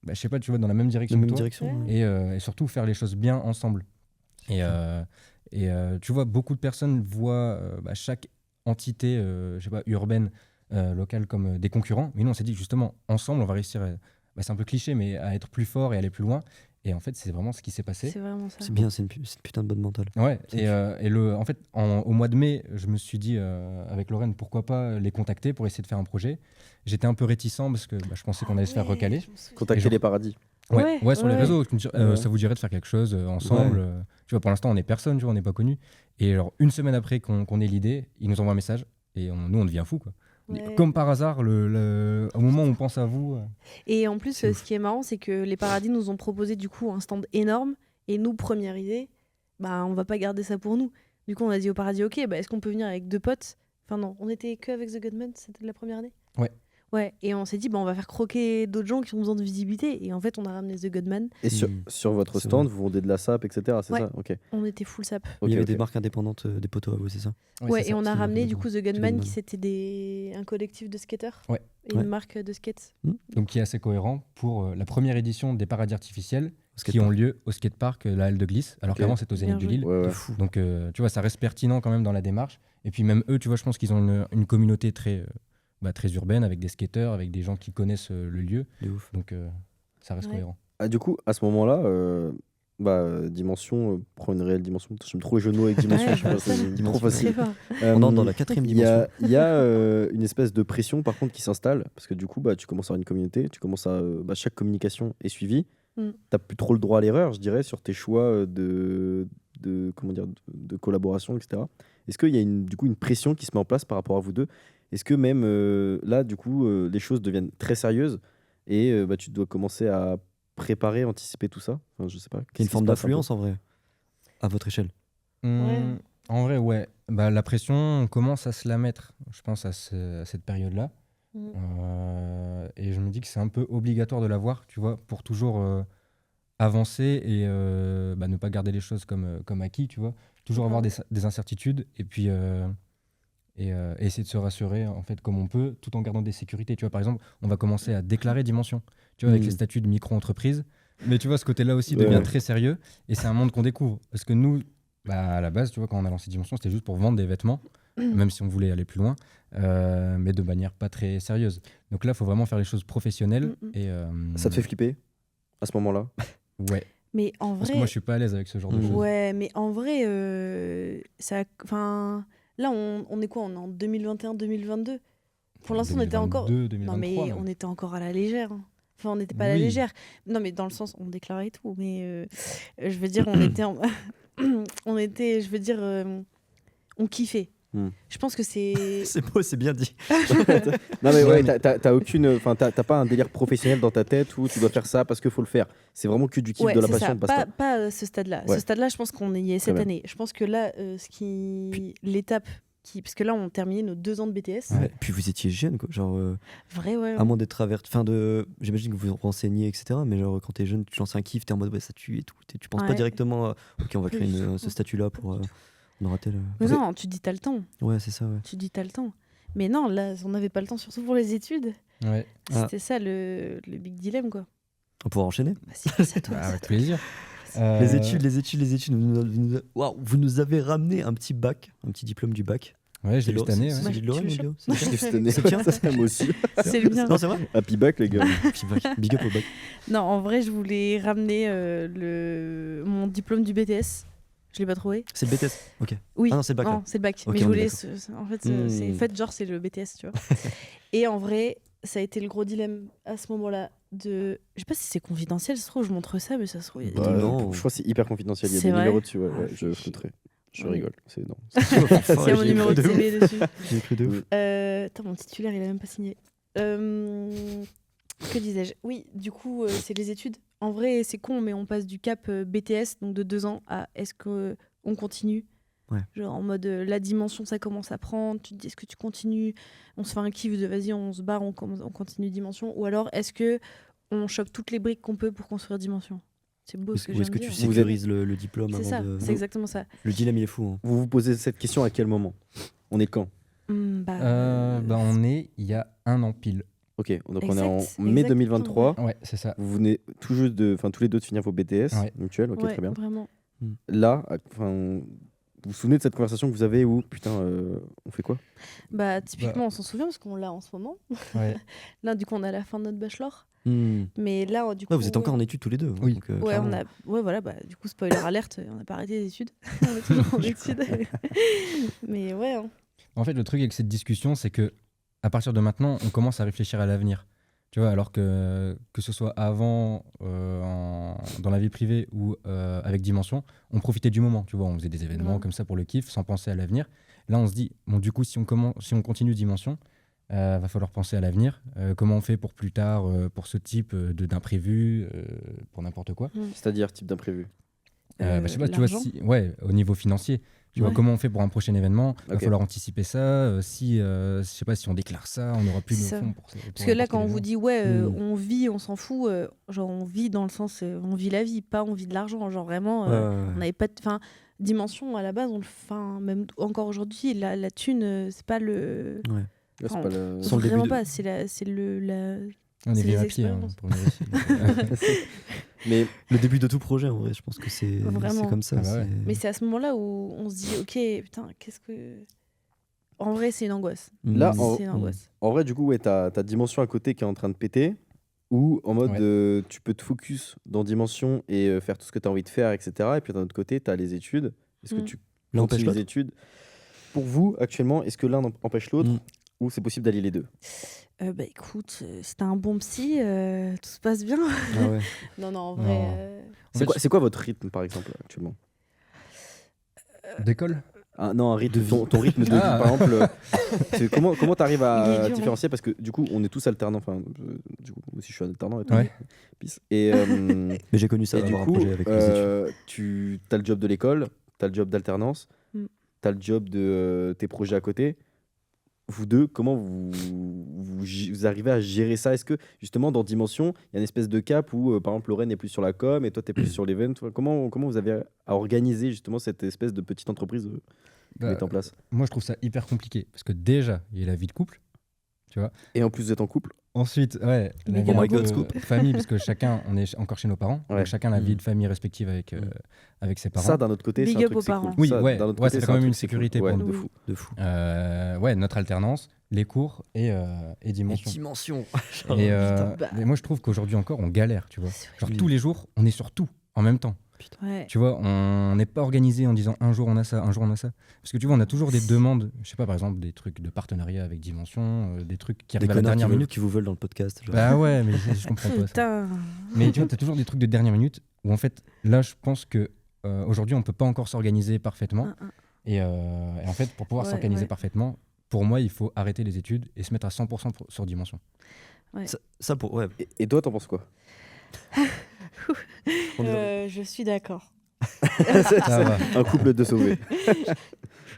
je sais pas, tu vois, dans la même direction La que même toi. direction. Ouais. ouais. Et surtout faire les choses bien ensemble. Et tu vois, beaucoup de personnes voient chaque entité, je sais pas, urbaine, locale comme des concurrents. Mais nous, on s'est dit justement, ensemble, on va réussir, c'est un peu cliché, mais à être plus fort et aller plus loin. Et en fait, c'est vraiment ce qui s'est passé. C'est vraiment ça. C'est bien, c'est une putain de bonne mentale. Ouais, C'est en fait, au mois de mai, je me suis dit avec Lorraine, pourquoi pas les contacter pour essayer de faire un projet. J'étais un peu réticent parce que je pensais qu'on allait se faire recaler. Contacter genre- les paradis. Ouais, sur les ouais. réseaux. Je me dis, Ouais. ça vous dirait de faire quelque chose ensemble. Tu vois, pour l'instant, on est personne, tu vois, on n'est pas connus. Et genre, une semaine après qu'on ait l'idée, ils nous envoient un message et nous, on devient fou, quoi. Ouais. Comme par hasard, au moment où on pense à vous. Et en plus, C'est ce qui est marrant, c'est que les paradis nous ont proposé du coup un stand énorme. Et nous, première idée, on va pas garder ça pour nous. Du coup, on a dit au paradis, ok, est-ce qu'on peut venir avec 2 potes? Enfin non, on était que avec The Godman, c'était la première année. Ouais. Ouais, et on s'est dit, on va faire croquer d'autres gens qui ont besoin de visibilité. Et en fait, on a ramené The Godman. Et sur, Mm. sur votre C'est stand, vrai. vous vendez de la sape, etc. C'est Ouais. ça Ok. On était full sap. Ok, Il y avait ok. des marques indépendantes, des poteaux à vous, c'est ça Ouais, c'est et ça. on a c'est ramené du d'accord. coup The The Gunman Gunman. qui c'était un collectif de skateurs Ouais. et Ouais. une marque de skates. Donc, qui est assez cohérent pour la première édition des paradis artificiels qui Skatepark. ont lieu au skatepark La Halle de Glisse, alors Ok. qu'avant, c'était au Zénith Bien de joué. Lille. Ouais, De ouais. fou. Donc, tu vois, ça reste pertinent quand même dans la démarche. Et puis, même eux, tu vois, je pense qu'ils ont une communauté très urbaine, avec des skateurs, avec des gens qui connaissent le lieu. De ouf. Donc, ça reste Ouais. cohérent. Ah, du coup, à ce moment-là, Dimension prend une réelle dimension. J'aime trop les jeux de mots avec Dimension. Ouais, je sais pas, je vois ça. c'est trop Dimension. facile. Très fort. On entre dans la 4e Il y a, dimension. il y a, une espèce de pression par contre qui s'installe parce que du coup tu commences à avoir une communauté, tu commences à chaque communication est suivie. Mm. T'as plus trop le droit à l'erreur, je dirais, sur tes choix comment dire, de collaboration, etc. Est-ce qu'il y a du coup une pression qui se met en place par rapport à vous deux? Est-ce que même là du coup les choses deviennent très sérieuses et tu dois commencer à préparer, anticiper tout ça? Enfin, je sais pas. Il y a Qu'est-ce une qui forme se passe un peu d'influence en vrai, à votre échelle. Ouais. En vrai, ouais. La pression, on commence à se la mettre, je pense, à cette période-là. Mm. Et je me dis que c'est un peu obligatoire de l'avoir, tu vois, pour toujours avancer et ne pas garder les choses comme acquis, tu vois. Toujours avoir des incertitudes et puis et essayer de se rassurer en fait comme on peut, tout en gardant des sécurités. Tu vois, par exemple, on va commencer à déclarer Dimension, tu vois, avec les statuts de micro-entreprise. Mais tu vois, ce côté-là aussi Ouais. devient très sérieux et c'est un monde qu'on découvre. Parce que nous, à la base, tu vois, quand on a lancé Dimension, c'était juste pour vendre des vêtements, même si on voulait aller plus loin, mais de manière pas très sérieuse. Donc là, il faut vraiment faire les choses professionnelles. Et, Ça te fait flipper à ce moment-là? Ouais. Mais en Parce que vrai, moi, je suis pas à l'aise avec ce genre de choses. ouais, mais en vrai, enfin, là, on est quoi? On est en 2021-2022. Pour l'instant, on était encore. 2022, Non, mais 2023, on même. était encore à la légère, hein. Enfin, on n'était pas à la Oui. légère. Non, mais dans le sens, on déclarait et tout. Mais je veux dire, on était, on était, je veux dire, on kiffait. Je pense que c'est. C'est beau, c'est bien dit. Non mais ouais, Ouais, t'as aucune, enfin t'as pas un délire professionnel dans ta tête où tu dois faire ça parce qu'il faut le faire. C'est vraiment que du kiff, Ouais, de la c'est passion, ça. basta. Pas ce stade-là. Ouais. Ce stade-là, je pense qu'on y est cette bien. année. Je pense que là, l'étape parce que là, on terminait nos 2 ans de BTS. Ouais. Puis vous étiez jeune, quoi. Genre, Vrai, ouais. à moins d'être travers. Enfin, j'imagine que vous vous renseignez, etc. Mais genre, quand t'es jeune, tu lances un kiff, t'es en mode, ouais, ça tue et tout. Tu penses pas Ouais. directement, ok, on va créer ce statut-là pour. On aura tel. Mais non, tu dis t'as le temps. Ouais, c'est ça, ouais. Tu dis t'as le temps. Mais non, là, on n'avait pas le temps, surtout pour les études. Ouais. Ah. C'était ça le big dilemme, quoi. On pourra enchaîner. Bah, si, c'est à toi. Bah, avec plaisir. Les études. Vous nous avez ramené un petit bac, un petit diplôme du bac. Ouais, j'ai lu cette année. C'est Ouais. celui de Lorraine, Je suis Léo chaud. C'est Cette année, C'est bien, ça. moi aussi. C'est le bien. Non, c'est vrai. Happy back les gars. Petit bac. Big up au bac. Non, en vrai, je voulais ramener mon diplôme du BTS. Je l'ai pas trouvé. C'est le BTS. Ok. Oui. Ah non, c'est le bac, là. Non, c'est le bac. Ok, Mais je on est voulais. d'accord. En fait, Hmm. en fait, genre, c'est le BTS, tu vois. Et en vrai, ça a été le gros dilemme à ce moment-là. Je sais pas si c'est confidentiel, ça se trouve, je montre ça, mais ça se trouve. Il y a Bah, des- non. Je crois que c'est hyper confidentiel. Il y a C'est des vrai numéros dessus. Ouais, je flouterai. Je Ouais. rigole. C'est non. C'est mon J'ai numéro de cru de ouf. CV dessus. J'ai cru de ouf. Attends, mon titulaire, il a même pas signé. Que disais-je? Oui, du coup, c'est les études. En vrai, c'est con, mais on passe du cap BTS, donc de 2 ans, à est-ce qu'on continue? Ouais. Genre en mode la dimension, ça commence à prendre. Tu te dis, est-ce que tu continues? On se fait un kiff de vas-y, on se barre, on continue dimension. Ou alors, est-ce que on chope toutes les briques qu'on peut pour construire dimension? C'est beau ce que Ou je est-ce viens que de tu dire. sécurises le diplôme C'est ça, avant de. c'est exactement ça. Le dilemme, il est fou. Hein. Vous vous posez cette question à quel moment? On est quand? On est il y a 1 an pile. Ok, donc on est en Exact, mai exactement. 2023. Ouais, c'est ça. Vous venez tout juste tous les deux de finir vos BTS Ouais. mutuels, ok, Ouais, très bien. vraiment. Là, enfin, vous vous souvenez de cette conversation que vous avez où, putain, on fait quoi? Bah, typiquement, on s'en souvient parce qu'on l'a en ce moment. Ouais. Là, du coup, on est à la fin de notre bachelor. Hmm. Mais là, du coup. Ouais, vous êtes encore en études tous les deux. Oui. donc, Ouais, clairement. ouais, voilà, bah, du coup, spoiler alerte, on n'a pas arrêté les études. On est toujours en études. Mais ouais, hein. En fait, le truc avec cette discussion, c'est que à partir de maintenant, on commence à réfléchir à l'avenir. Tu vois, alors que ce soit avant, dans la vie privée ou avec Dimension, on profitait du moment. Tu vois, on faisait des événements Grave. comme ça pour le kiff, sans penser à l'avenir. Là, on se dit, bon, du coup, si on continue Dimension, va falloir penser à l'avenir. Comment on fait pour plus tard, pour ce type d'imprévu, pour n'importe quoi. C'est-à-dire type d'imprévu. Je sais pas, tu vois, l'argent. ouais, au niveau financier. Tu vois, Ouais. comment on fait pour un prochain événement? Il va Ok. falloir anticiper ça. Je sais pas, si on déclare ça, on n'aura plus de C'est ça. fonds pour ça. Parce que là, quand on vous dit, ouais, Mm. on vit, on s'en fout, genre, on vit dans le sens, on vit la vie, pas on vit de l'argent. Genre, vraiment, Ouais, ouais, ouais. on n'avait pas de. Enfin, Dimension, à la base, même encore aujourd'hui, la thune, c'est pas le. Ouais. Là, c'est Enfin, pas le- Sans le début Vraiment de- pas, c'est la. On est c'est venu les à pied expériences. pour venir ici. Mais Le début de tout projet, en vrai, je pense que c'est Vraiment. comme ça. Ah bah ouais. c'est- Mais c'est à ce moment-là où on se dit, ok, putain, qu'est-ce que. En vrai, c'est une angoisse. Là, Hmm. en- C'est une angoisse. en vrai, du coup, ouais, t'as Dimension à côté qui est en train de péter, ou en mode Ouais. tu peux te focus dans Dimension et faire tout ce que tu as envie de faire, etc. Et puis d'un autre côté, tu as les études. Est-ce que Mm. tu L'un empêche continues l'autre. les études? Pour vous, actuellement, est-ce que l'un empêche l'autre, Mm. ou c'est possible d'allier les deux? Bah écoute, si t'as un bon psy, tout se passe bien. Ah ouais. Non, non, en vrai. Non. En fait, C'est quoi votre rythme, par exemple, actuellement? D'école? Non, un rythme, ton rythme de vie, Ah. par exemple. Comment tu arrives Il est à dur, différencier? Parce que du coup, on est tous alternants. Enfin, du coup, moi aussi, je suis alternant. Et tout. Ouais. Peace. Et, Mais j'ai connu ça, et du avoir un coup, projet avec les études. tu as le job de l'école, tu as le job d'alternance, Mm. tu as le job de tes projets à côté. Vous deux, comment vous arrivez à gérer ça? Est-ce que justement dans Dimension, il y a une espèce de cap où par exemple Lorraine est plus sur la com et toi tu es plus sur l'event? Comment vous avez à organiser justement cette espèce de petite entreprise que vous Bah, mettez en place? Moi, je trouve ça hyper compliqué. Parce que déjà, il y a la vie de couple. Tu vois. Et en plus vous êtes en couple? Ensuite, ouais, la Méga vie Oh my de God, scoop. famille, parce que chacun, on est encore chez nos parents. Ouais. Donc chacun a la vie Mm. de famille respective avec ses parents. Ça d'un autre côté, Big c'est un up truc, aux c'est cool. parents. Oui, Ça, ouais, d'un autre ouais, côté, ça fait c'est quand un même truc, une c'est cool. sécurité Ouais, pour de nous. fou. De fou. Ouais, notre alternance, les cours et Et Dimension. dimension. Et, Bah. mais moi, je trouve qu'aujourd'hui encore, on galère, tu vois. C'est vrai. Genre Oui. tous les jours, on est sur tout. en même temps. Ouais. Tu vois, on n'est pas organisé en disant un jour on a ça, un jour on a ça. Parce que tu vois, on a toujours des demandes, je sais pas, par exemple, des trucs de partenariat avec Dimension, des trucs qui Des arrivent à la connards dernière minute. qui vous veulent dans le podcast. Genre. Bah ouais, mais je comprends pas ça. Putain. Mais tu vois, t'as toujours des trucs de dernière minute où en fait, là, je pense que aujourd'hui, on peut pas encore s'organiser parfaitement. Et en fait, pour pouvoir s'organiser parfaitement, pour moi, il faut arrêter les études et se mettre à 100% sur Dimension. Ouais. Ça pour ouais. Et toi, t'en penses quoi? Je suis d'accord. Ça va. Un couple de sauvés.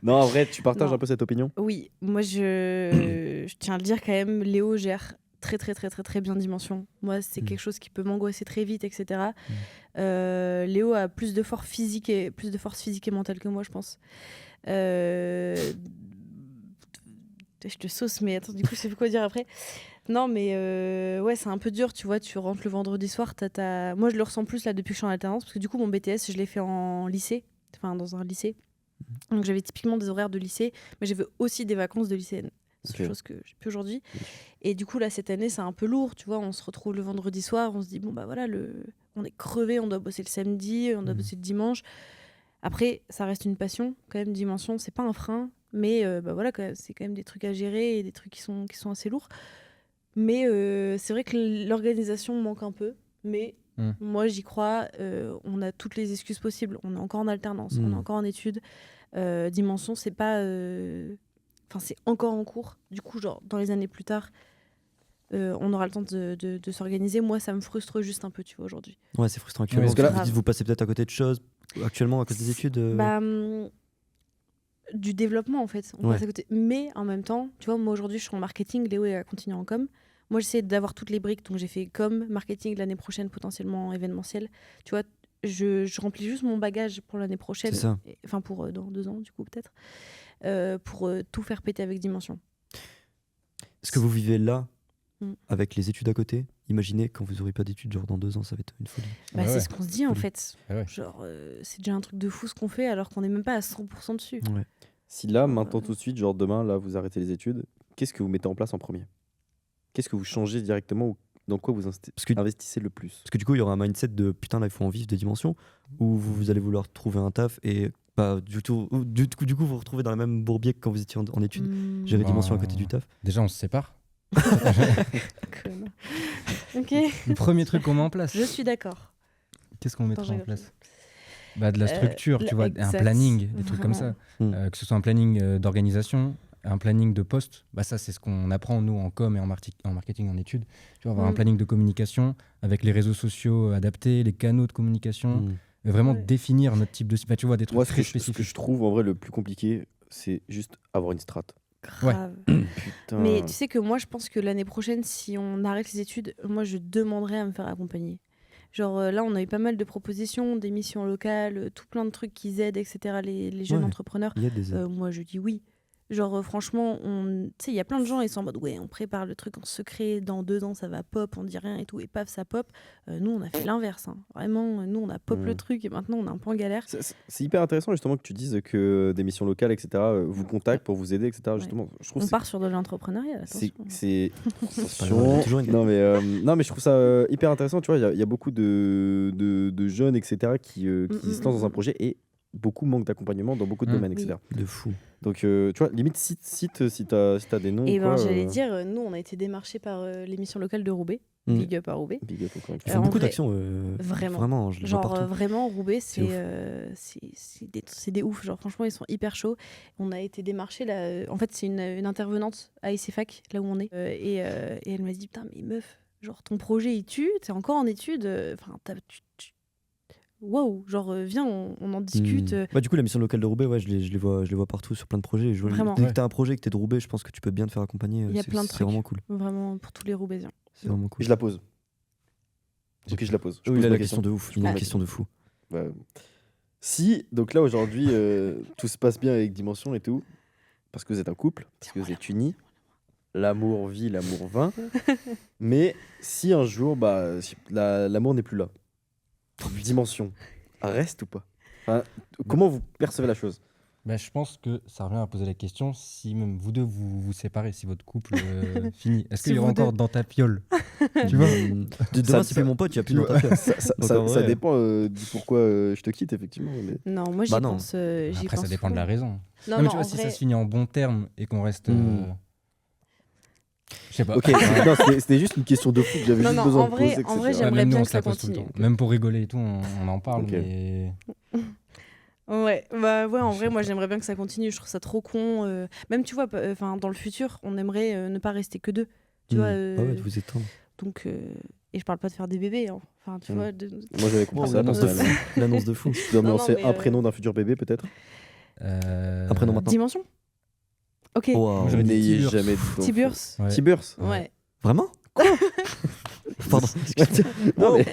Non, en vrai, tu partages Non. un peu cette opinion? Oui, moi je tiens à le dire quand même, Léo gère très bien Dimension. Moi, c'est quelque chose qui peut m'angoisser très vite, etc. Léo a plus de force physique et mentale que moi, je pense. Je te sauce, mais attends, du coup, je sais plus quoi dire après. Non, mais ouais, c'est un peu dur, tu vois. Tu rentres le vendredi soir, moi, je le ressens plus là depuis que je suis en alternance, parce que du coup, mon BTS, je l'ai fait en lycée, enfin dans un lycée. Donc j'avais typiquement des horaires de lycée, mais j'avais aussi des vacances de lycéenne. C'est une chose que j'ai plus aujourd'hui. Et du coup, là, cette année, c'est un peu lourd, tu vois. On se retrouve le vendredi soir, on se dit, bon, bah voilà, on est crevé, on doit bosser le samedi, on doit bosser le dimanche. Après, ça reste une passion, quand même, Dimension, c'est pas un frein, mais bah voilà, c'est quand même des trucs à gérer et des trucs qui sont assez lourds. Mais c'est vrai que l'organisation manque un peu, mais moi, j'y crois. On a toutes les excuses possibles. On est encore en alternance, on est encore en études. Dimension, c'est pas... Enfin, c'est encore en cours. Du coup, genre, dans les années plus tard, on aura le temps de s'organiser. Moi, ça me frustre juste un peu, tu vois, aujourd'hui. Ouais, c'est frustrant actuellement. Ouais, Parce que grave. là, vous passez peut-être à côté de choses actuellement à cause des études. Du développement, en fait. On passe à côté. Mais en même temps, tu vois, moi, aujourd'hui, je suis en marketing. Léo est à continuer en com. Moi, j'essaie d'avoir toutes les briques. Donc, j'ai fait com, marketing, l'année prochaine, potentiellement événementiel. Tu vois, je remplis juste mon bagage pour l'année prochaine. C'est ça. Enfin, pour dans 2 ans, du coup, peut-être. Pour tout faire péter avec Dimension. Ce que vous vivez là, avec les études à côté, imaginez quand vous n'aurez pas d'études, genre dans 2 ans, ça va être une folie. Bah, c'est ce qu'on se dit en fait. Ouais. Genre, c'est déjà un truc de fou ce qu'on fait alors qu'on n'est même pas à 100% dessus. Ouais. Si là, maintenant, tout de suite, genre demain, là, vous arrêtez les études, qu'est-ce que vous mettez en place en premier? Qu'est-ce que vous changez directement ou dans quoi vous investissez le plus? Parce que du coup, il y aura un mindset de putain, là, il faut en vivre de Dimension, où vous allez vouloir trouver un taf et pas du tout. Du coup, vous vous retrouvez dans la même bourbier que quand vous étiez en études. Gérer Dimension à côté du taf. Déjà, on se sépare. Ok, Le premier truc qu'on met en place. je suis d'accord. Qu'est-ce qu'on mettra Attends, en j'ai place? Bah, de la structure, tu vois, un exact. planning, des trucs comme ça. Que ce soit un planning d'organisation, un planning de poste. Bah, ça, c'est ce qu'on apprend, nous, en com et en marketing, en études. Tu vois, avoir un planning de communication avec les réseaux sociaux adaptés, les canaux de communication. Vraiment définir notre type de... Bah, tu vois, des trucs Moi, très ce que spécifiques. je trouve en vrai le plus compliqué, c'est juste avoir une strat. Grave. Putain. Mais tu sais que moi, je pense que l'année prochaine, si on arrête les études, moi, je demanderai à me faire accompagner. Genre là, on a eu pas mal de propositions, des missions locales, tout plein de trucs qui aident, etc., les jeunes entrepreneurs. Il y a des aides. Moi, je dis oui. Genre, franchement, tu sais, il y a plein de gens, ils sont en mode, ouais, on prépare le truc en secret, dans 2 ans, ça va pop, on dit rien et tout, et paf, ça pop. Nous, on a fait l'inverse. Hein. Vraiment, nous, on a pop le truc, et maintenant, on est un peu en galère. C'est hyper intéressant, justement, que tu dises que des missions locales, etc., vous contactent pour vous aider, etc. Justement, je trouve On part sur de l'entrepreneuriat, attention. c'est pas grave, toujours une- non mais je trouve ça hyper intéressant, tu vois, il y a beaucoup de jeunes, etc., qui se lancent dans un projet et beaucoup manquent d'accompagnement dans beaucoup de domaines, etc. De fou. Donc tu vois, limite cite si t'as des noms Et ou quoi, j'allais dire, nous, on a été démarchés par l'émission locale de Roubaix. Big up à Roubaix. big up encore une Ils fois. font en beaucoup vrai, d'actions. vraiment. Je les vois Genre partout. vraiment Roubaix, C'est c'est des ouf. Genre franchement, ils sont hyper chauds. On a été démarchés là. En fait, c'est une intervenante à ICFAC, là où on est. Et elle m'a dit, putain, mais meuf, genre ton projet il tue, t'es encore en études. Enfin, waouh, genre viens, on en discute. Bah, du coup, la mission locale de Roubaix, ouais, je les vois partout sur plein de projets. Vraiment. Dès que t'as un projet, que t'es de Roubaix, je pense que tu peux bien te faire accompagner. Il y a plein de C'est trucs. vraiment cool. Vraiment pour tous les Roubaisiens. C'est vraiment cool. Je la pose. Ok, je la pose. Je Oui, pose là, ma la question de ouf. Une question de fou. Ouais. Si, donc là aujourd'hui, tout se passe bien avec Dimension et tout, parce que vous êtes un couple, parce que vous êtes unis, l'amour vit, l'amour vainc, mais si un jour, l'amour n'est plus là, Dimension reste ou pas? Enfin, comment vous percevez la chose? Bah, je pense que ça revient à poser la question si même vous deux vous séparez, si votre couple finit. Est-ce Si qu'il y aura vous deux. encore dans ta piole Tu vois Demain, c'est plus mon pote, tu as plus dans ta piolle. Donc, en Ça vrai, dépend du pourquoi je te quitte, effectivement. Mais... Non, moi j'y Bah non. pense. j'y Après, ça pense dépend de la souvent. raison. Non, mais non, tu vois, en si vrai, ça se finit en bon terme et qu'on reste. Je sais pas. Ok, non, c'était juste une question de foot, j'avais Non, juste non, besoin en de vrai- poser, en vrai, etc. j'aimerais même nous, bien on que se la ça pose tout le continue. temps. Même pour rigoler et tout, on en parle. Ok. Mais ouais, bah ouais, en vrai, moi j'aimerais bien que ça continue. Je trouve ça trop con. Même, tu vois, enfin, dans le futur, on aimerait ne pas rester que deux. Tu vois, Ah ouais, de vous étendre. donc, et je parle pas de faire des bébés. Hein. Enfin, tu vois. Moi, j'avais compris Wow, ça l'annonce de personnellement. fou. L'annonce de fou. Tu dois me Non, lancer mais, un prénom d'un futur bébé, peut-être Un prénom maintenant. Dimension. Ok. Waouh. J'aurais dit N'ayez Tiburce. jamais dit ton Tiburce. ouais. Tiburce Ouais. Vraiment Pardon. Non, mais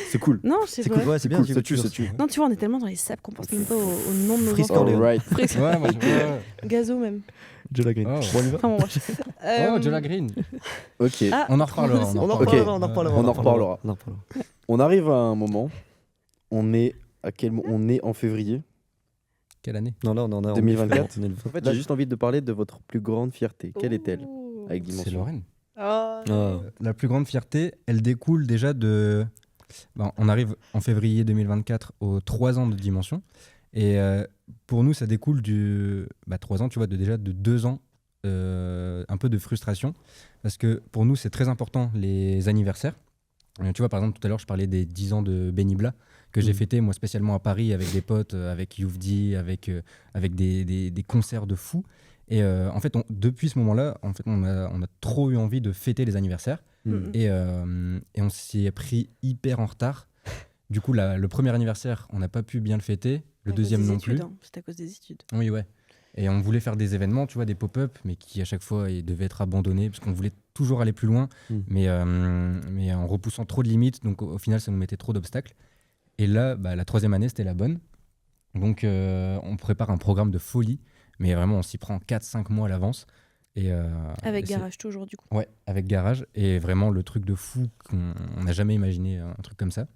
c'est cool. Non, je sais C'est pas. cool, ouais, c'est bien. cool, tu- ça tue, tu- ça tue. Non, tu vois, on est tellement dans les saps qu'on pense même pas au nom de nos Frisk enfants. Orléans. Alright. Frisk. Ouais, moi, Gazo même. Jola Green. Oh. Bon, on y va Enfin bon, bref. Oh, Jola Green. Ok. Ah, On en reparlera. On en Ok. reparlera, on en reparlera. On en reparlera. On en reparlera. On arrive à un moment. On est on est en février. Quelle année? Non, là, on en a. 2024. on est le- En fait, j'ai juste envie de parler de votre plus grande fierté. Quelle est-elle Ouh. Avec C'est Dimension. Lorraine. Oh. Ah. La plus grande fierté, elle découle déjà de. Ben, on arrive en février 2024 aux 3 ans de Dimension. Et pour nous, ça découle du. 3 ans, tu vois, déjà de 2 ans, un peu de frustration. Parce que pour nous, c'est très important les anniversaires. Tu vois, par exemple, tout à l'heure, je parlais des 10 ans de Benibla que j'ai fêté, moi, spécialement à Paris, avec des potes, avec Youvdi, avec des concerts de fous. Et en fait, depuis ce moment-là, en fait, on a trop eu envie de fêter les anniversaires. Mhm. Et on s'y est pris hyper en retard. Du coup, le premier anniversaire, on n'a pas pu bien le fêter. Le À cause deuxième des non études, plus. hein. C'est à cause des études. Oui, ouais. Et on voulait faire des événements, tu vois, des pop-up, mais qui à chaque fois ils devaient être abandonnés parce qu'on voulait toujours aller plus loin, mais en repoussant trop de limites. Donc au final, ça nous mettait trop d'obstacles. Et là, la 3e année, c'était la bonne. Donc on prépare un programme de folie, mais vraiment, on s'y prend 4-5 mois à l'avance. Et, Avec et c'est- Garage toujours, du coup. Ouais, avec Garage. Et vraiment, le truc de fou qu'on n'a jamais imaginé, un truc comme ça.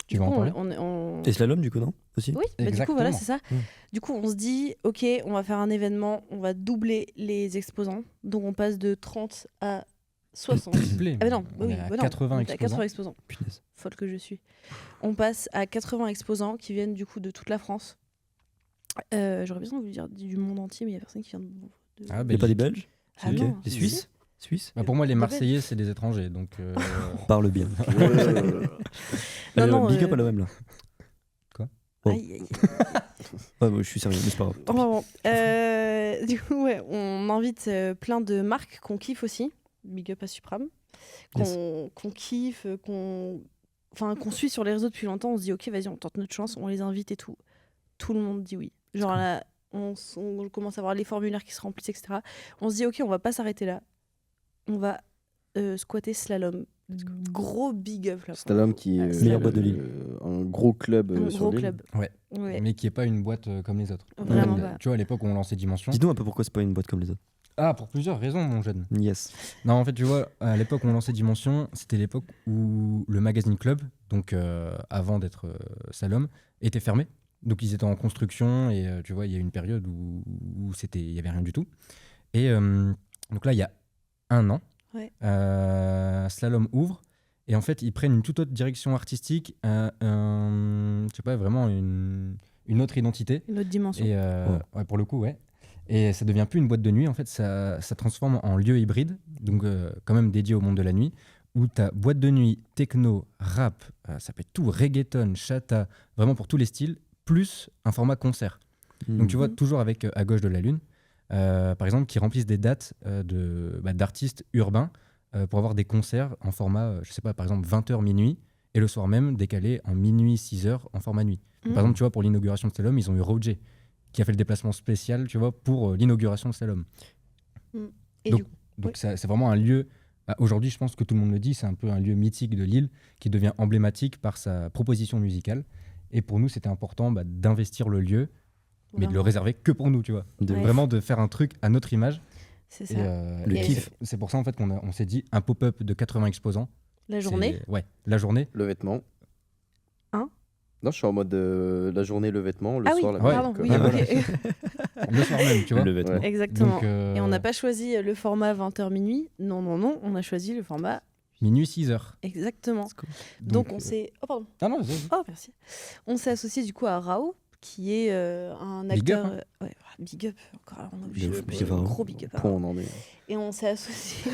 Tu Du vas en coup, parler Et Slalom, du coup, non Aussi Oui, du coup, Exactement. voilà, c'est ça. Mm. Du coup, on se dit, ok, on va faire un événement, on va doubler les exposants. Donc, on passe de 30 à 60. Triplé. Ah, bah non, On oui, est à bah non, 80 on est à exposants. 80 exposants. Punaise. Folle que je suis. On passe à 80 exposants qui viennent du coup de toute la France. J'aurais besoin de vous dire du monde entier, mais il n'y a personne qui vient de. Ah, Il n'y a pas des Belges Ah Ok. non, Les si. Suisses Suisses Pour moi, les Des Marseillais, c'est des étrangers. Donc, Parle bien. Non, non, Big up à l'OM là. Oh. Aïe, aïe. Ouais, moi, je suis sérieux, mais c'est pas grave. Enfin bon. Du coup, ouais, on invite plein de marques qu'on kiffe aussi. Big up à Supram. Qu'on kiffe, qu'on suit sur les réseaux depuis longtemps. On se dit, ok, vas-y, on tente notre chance, on les invite et tout. Tout le monde dit oui. Genre cool. là, on commence à voir les formulaires qui se remplissent, etc. On se dit, ok, on va pas s'arrêter là. On va squatter Slalom. Gros big up là. Slalom qui est Meilleure boîte de Lille. un gros club Un sur gros l'île. club. Ouais. Ouais. mais qui n'est pas une boîte comme les autres. Vraiment Comme, pas. Tu vois, à l'époque où on lançait Dimension. Dis-nous un peu pourquoi c'est pas une boîte comme les autres. Ah, pour plusieurs raisons, mon jeune. Yes. Non, en fait, tu vois, à l'époque où on lançait Dimension, c'était l'époque où le magazine Club, donc avant d'être Slalom, était fermé. Donc ils étaient en construction et tu vois, il y a eu une période où il n'y avait rien du tout. Et donc là, il y a 1 an, Ouais. Slalom ouvre. Et en fait, ils prennent une toute autre direction artistique, je sais pas, vraiment une autre identité. Une autre dimension. Et ouais, pour le coup, ouais. Et ça devient plus une boîte de nuit, en fait, ça transforme en lieu hybride, donc quand même dédié au monde de la nuit, où tu as boîte de nuit, techno, rap, ça peut être tout, reggaeton, chata, vraiment pour tous les styles, plus un format concert. Donc tu vois, toujours avec À gauche de la lune, par exemple, qui remplissent des dates d'artistes urbains pour avoir des concerts en format, je sais pas, par exemple 20h minuit, et le soir même décalé en minuit 6h en format nuit. Mhm. Par exemple, tu vois, pour l'inauguration de Slalom, ils ont eu Roger, qui a fait le déplacement spécial, tu vois, pour l'inauguration de Slalom. Et donc- du coup, Donc Oui. c'est vraiment un lieu, aujourd'hui je pense que tout le monde le dit, c'est un peu un lieu mythique de Lille, qui devient emblématique par sa proposition musicale. Et pour nous, c'était important d'investir le lieu, mais de le vraiment, réserver que pour nous, tu vois. De Ouais. Vraiment de faire un truc à notre image. c'est Et, ça. Le et kiff. c'est pour ça en fait on s'est dit un pop-up de 80 exposants. La journée. Ouais, la journée. Le vêtement. Hein Non, je suis en mode la journée, le vêtement, le Ah oui, soir, la Ouais. pardon, musique, oui, quoi. ok. Le soir même, tu vois. Le vêtement. Ouais. Exactement. Donc, Et on n'a pas choisi le format 20h minuit. Non, non, non, on a choisi le format Minuit 6h. Exactement. Donc on s'est... Oh pardon. Ah non, vas-y. Oh merci. On s'est associé du coup à Rao, qui est un Big acteur... up, ouais, big up. Encore, on a obligé De ouf, de- big up à Rao. gros big up à Point, Rao. on en est. Et on s'est associé...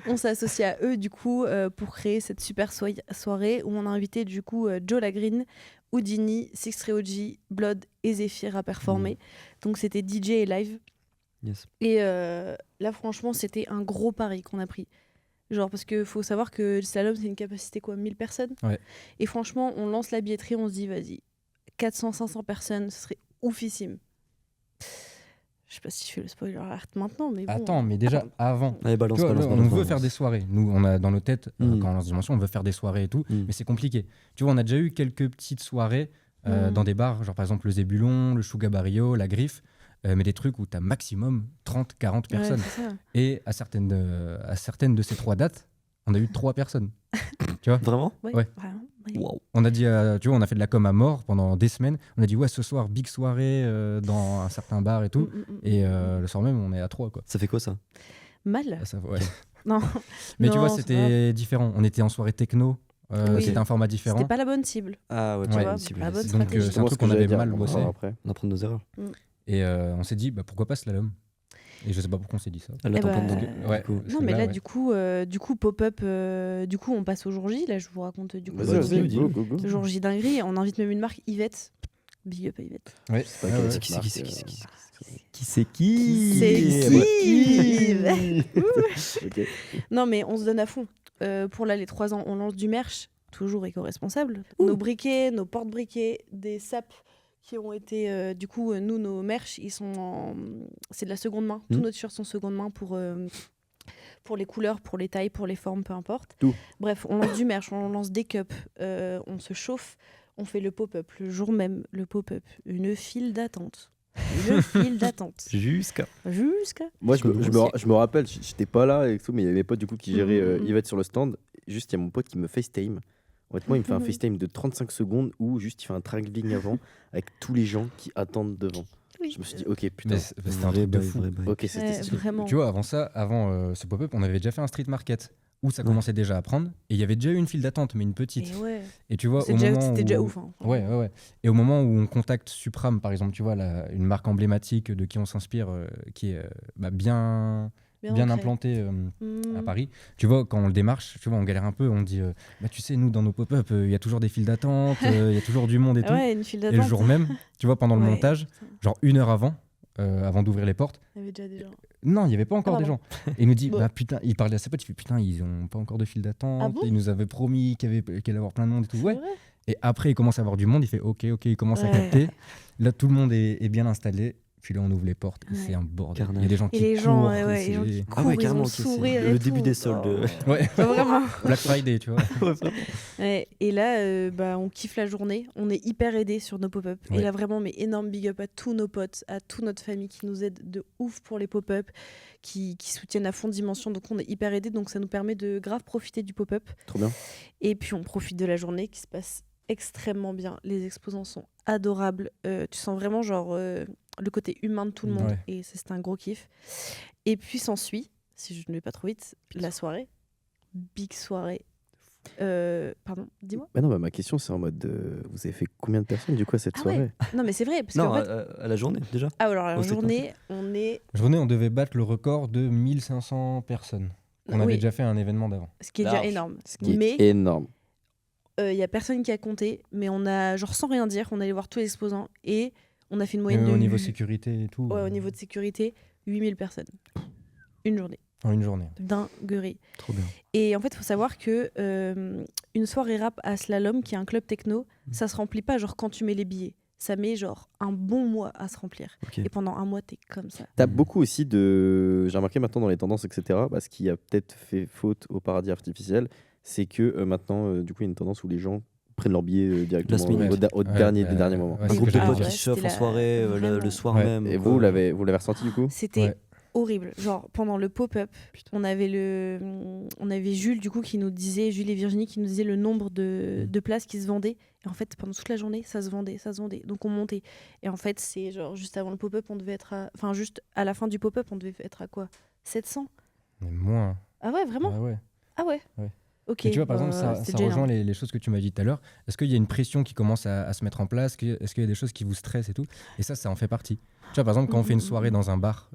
on s'est associé à eux du coup pour créer cette super soirée où on a invité du coup Joe Lagreen, Houdini, Six OG, Blood et Zephyr à performer. Donc c'était DJ et live. Yes. Et là franchement c'était un gros pari qu'on a pris. Genre parce qu'il faut savoir que le slalom c'est une capacité quoi, 1000 personnes. Ouais. Et franchement on lance la billetterie, on se dit vas-y 400-500 personnes, ce serait oufissime. Je sais pas si je fais le spoiler alert maintenant mais bon. Attends, mais déjà, avant. Allez, balance, Tu vois, balance, nous, balance, on veut balance. faire des soirées. Nous, on a dans nos têtes, Mm. quand on lance Dimension, on veut faire des soirées et tout, Mm. mais c'est compliqué. Tu vois, on a déjà eu quelques petites soirées Mm. dans des bars, genre par exemple le Zébulon, le Chouga Barrio, la Griffe, mais des trucs où tu as maximum 30-40 Ouais, personnes. c'est ça. Et à certaines de ces 3 dates, on a eu 3 personnes. Tu vois, Vraiment? Ouais, Ouais. vraiment, ouais. Waouh. on a dit, tu vois, on a fait de la com à mort pendant des semaines. On a dit, ouais, ce soir, big soirée dans un certain bar et tout. Et le soir même, on est à 3, quoi. Ça fait quoi ça? Mal. Ah, ça, ouais. Non. Mais tu Non, vois, c'est c'était différent. On était en soirée techno. Oui. C'était un format différent. C'était pas la bonne cible. Ah ouais, tu vois, une la cible. bonne Donc, stratégie. c'est un Justement, truc ce que qu'on j'allais avait dire, mal on en bossé. parlera après. On apprend de nos erreurs. Et on s'est dit, bah, pourquoi pas slalom? Et je sais pas pourquoi on s'est dit ça. Elle Eh attend bah, plein de donc, ouais. du coup. Non, mais là, ouais. du coup, pop-up, du coup, on passe au jour J. Là, je vous raconte du coup. Vas-y, le vas-y, jour J. go, go, go. Le jour J dinguerie. On invite même une marque, Yvette. Big up à Yvette. Ouais. Pas Ouais, quelle ouais. marque, Qui c'est, qui qui c'est qui? C'est qui Ok. Non, mais on se donne à fond. Pour là, les 3 ans, on lance du merch, toujours éco-responsable. Nos briquets, nos porte-briquets, des sapes qui ont été. Du coup, nous, nos merch, ils sont c'est de la seconde main. Tous nos t-shirts sont seconde main pour les couleurs, pour les tailles, pour les formes, peu importe. Tout. Bref, on lance du merch, on lance des cups, on se chauffe, on fait le pop-up. Le jour même, le pop-up. Une file d'attente. Une file d'attente. Jusqu'à. Jusqu'à. Moi, je me, Parce je, que me, je me rappelle, j'étais pas là et tout, mais il y avait mes potes du coup qui géraient Yvette sur le stand. Juste, il y a mon pote qui me FaceTime. Honnêtement, il me fait un FaceTime de 35 secondes où juste il fait un travelling avant avec tous les gens qui attendent devant. Oui. Je me suis dit, ok, putain. Mais c'était un truc de fou. Ok, c'était Ouais, stylé. vraiment. Tu vois, avant ça, avant ce pop-up, on avait déjà fait un street market où ça commençait déjà à prendre. Et il y avait déjà eu une file d'attente, mais une petite. Et ouais. Et tu vois, au C'était moment déjà où- ouf. Hein. Ouais, ouais, ouais. Et au moment où on contacte Supram, par exemple, tu vois, une marque emblématique de qui on s'inspire, qui est bien ancré. implantée à Mm. Paris. Tu vois, quand on le démarche, tu vois, on galère un peu. On dit, bah, tu sais, nous, dans nos pop-up, il y a toujours des files d'attente, il y a toujours du monde et tout. Ouais, une file Et d'attente. le jour même, tu vois, pendant le Ouais, montage, putain, genre 1 heure avant d'ouvrir les portes, il y avait déjà des gens. non, il n'y avait pas encore Ah, des pardon. gens. Et il nous dit, Bon. bah putain, il parlait à ses potes, il fait putain, ils ont pas encore de file d'attente. Ah bon Ils nous avaient promis qu'il allait y avoir plein de monde et tout. C'est Ouais. vrai Et après, il commence à avoir du monde, il fait ok, il commence à Ouais. capter. Là, tout le monde est bien installé. Puis là, on ouvre les portes et Ouais. c'est un bordel. Carnage. Il y a des gens Et qui les gens, courent. ouais, ouais, les gens qui c'est- courent, Ah ouais, ils carrément, ont ok, c'est sourire le et début tout. des soldes. Ouais, Vraiment. Black Friday, tu vois. Ouais, et là, bah, on kiffe la journée. On est hyper aidés sur nos pop-up. Ouais. Et là, vraiment, mais énorme big up à tous nos potes, à toute notre famille qui nous aide de ouf pour les pop-up, qui soutiennent à fond Dimension. Donc, on est hyper aidés. Donc, ça nous permet de grave profiter du pop-up. Trop bien. Et puis, on profite de la journée qui se passe extrêmement bien. Les exposants sont adorables. Tu sens vraiment, genre, le côté humain de tout le monde. Ouais. Et c'est un gros kiff. Et puis, s'ensuit, si je ne vais pas trop vite, la soirée. Big soirée. Pardon, dis-moi. Bah non, bah ma question c'est en mode vous avez fait combien de personnes du coup à cette Ah ouais. soirée? Non, mais c'est vrai. Parce Non, qu'en fait, à la journée déjà. ah, alors, la au street journée, on est. Journée, on devait battre le record de 1500 personnes. On avait Oui, déjà fait un événement d'avant. ce qui est Large. déjà énorme. Ce qui Mais est énorme. il y a personne qui a compté. Mais on a, genre, sans rien dire, on allait voir tous les exposants. Et on a fait une moyenne de. Au niveau sécurité et tout. Ouais, au niveau de sécurité, 8000 personnes. Une journée. En une journée. Dinguerie. Trop bien. Et en fait, il faut savoir que une soirée rap à Slalom, qui est un club techno, ça se remplit pas genre quand tu mets les billets. Ça met genre un bon mois à se remplir. Ok. Et pendant un mois, t'es comme ça. T'as beaucoup aussi de. J'ai remarqué maintenant dans les tendances, etc. Ce qui a peut-être fait faute au paradis artificiel, c'est que maintenant, du coup, il y a une tendance où les gens prennent leur billet directement Last minute. au Ouais, dernier, ouais, des derniers moments. ouais, Un c'est groupe ce que de j'allais potes dire. qui chauffe en c'était soirée vraiment. le soir Ouais. même. Et quoi. vous l'avez ressenti du coup? C'était Ouais. horrible. Genre, pendant le pop-up, on avait Jules, du coup, qui nous disait, Jules et Virginie, qui nous disaient le nombre de places qui se vendaient. Et en fait, pendant toute la journée, ça se vendait. Donc, on montait. Et en fait, c'est genre, juste avant le pop-up, on devait être à. Enfin, juste à la fin du pop-up, on devait être à quoi? 700? Mais moins. Ah ouais, vraiment? Ah ouais. Ah ouais. Ouais. Ok. Et tu vois, par exemple, c'était ça déjà rejoint énorme. les choses que tu m'as dit tout à l'heure. Est-ce qu'il y a une pression qui commence à se mettre en place? Est-ce qu'il y a des choses qui vous stressent et tout? Et ça en fait partie. Tu vois, par exemple, quand on fait une soirée dans un bar,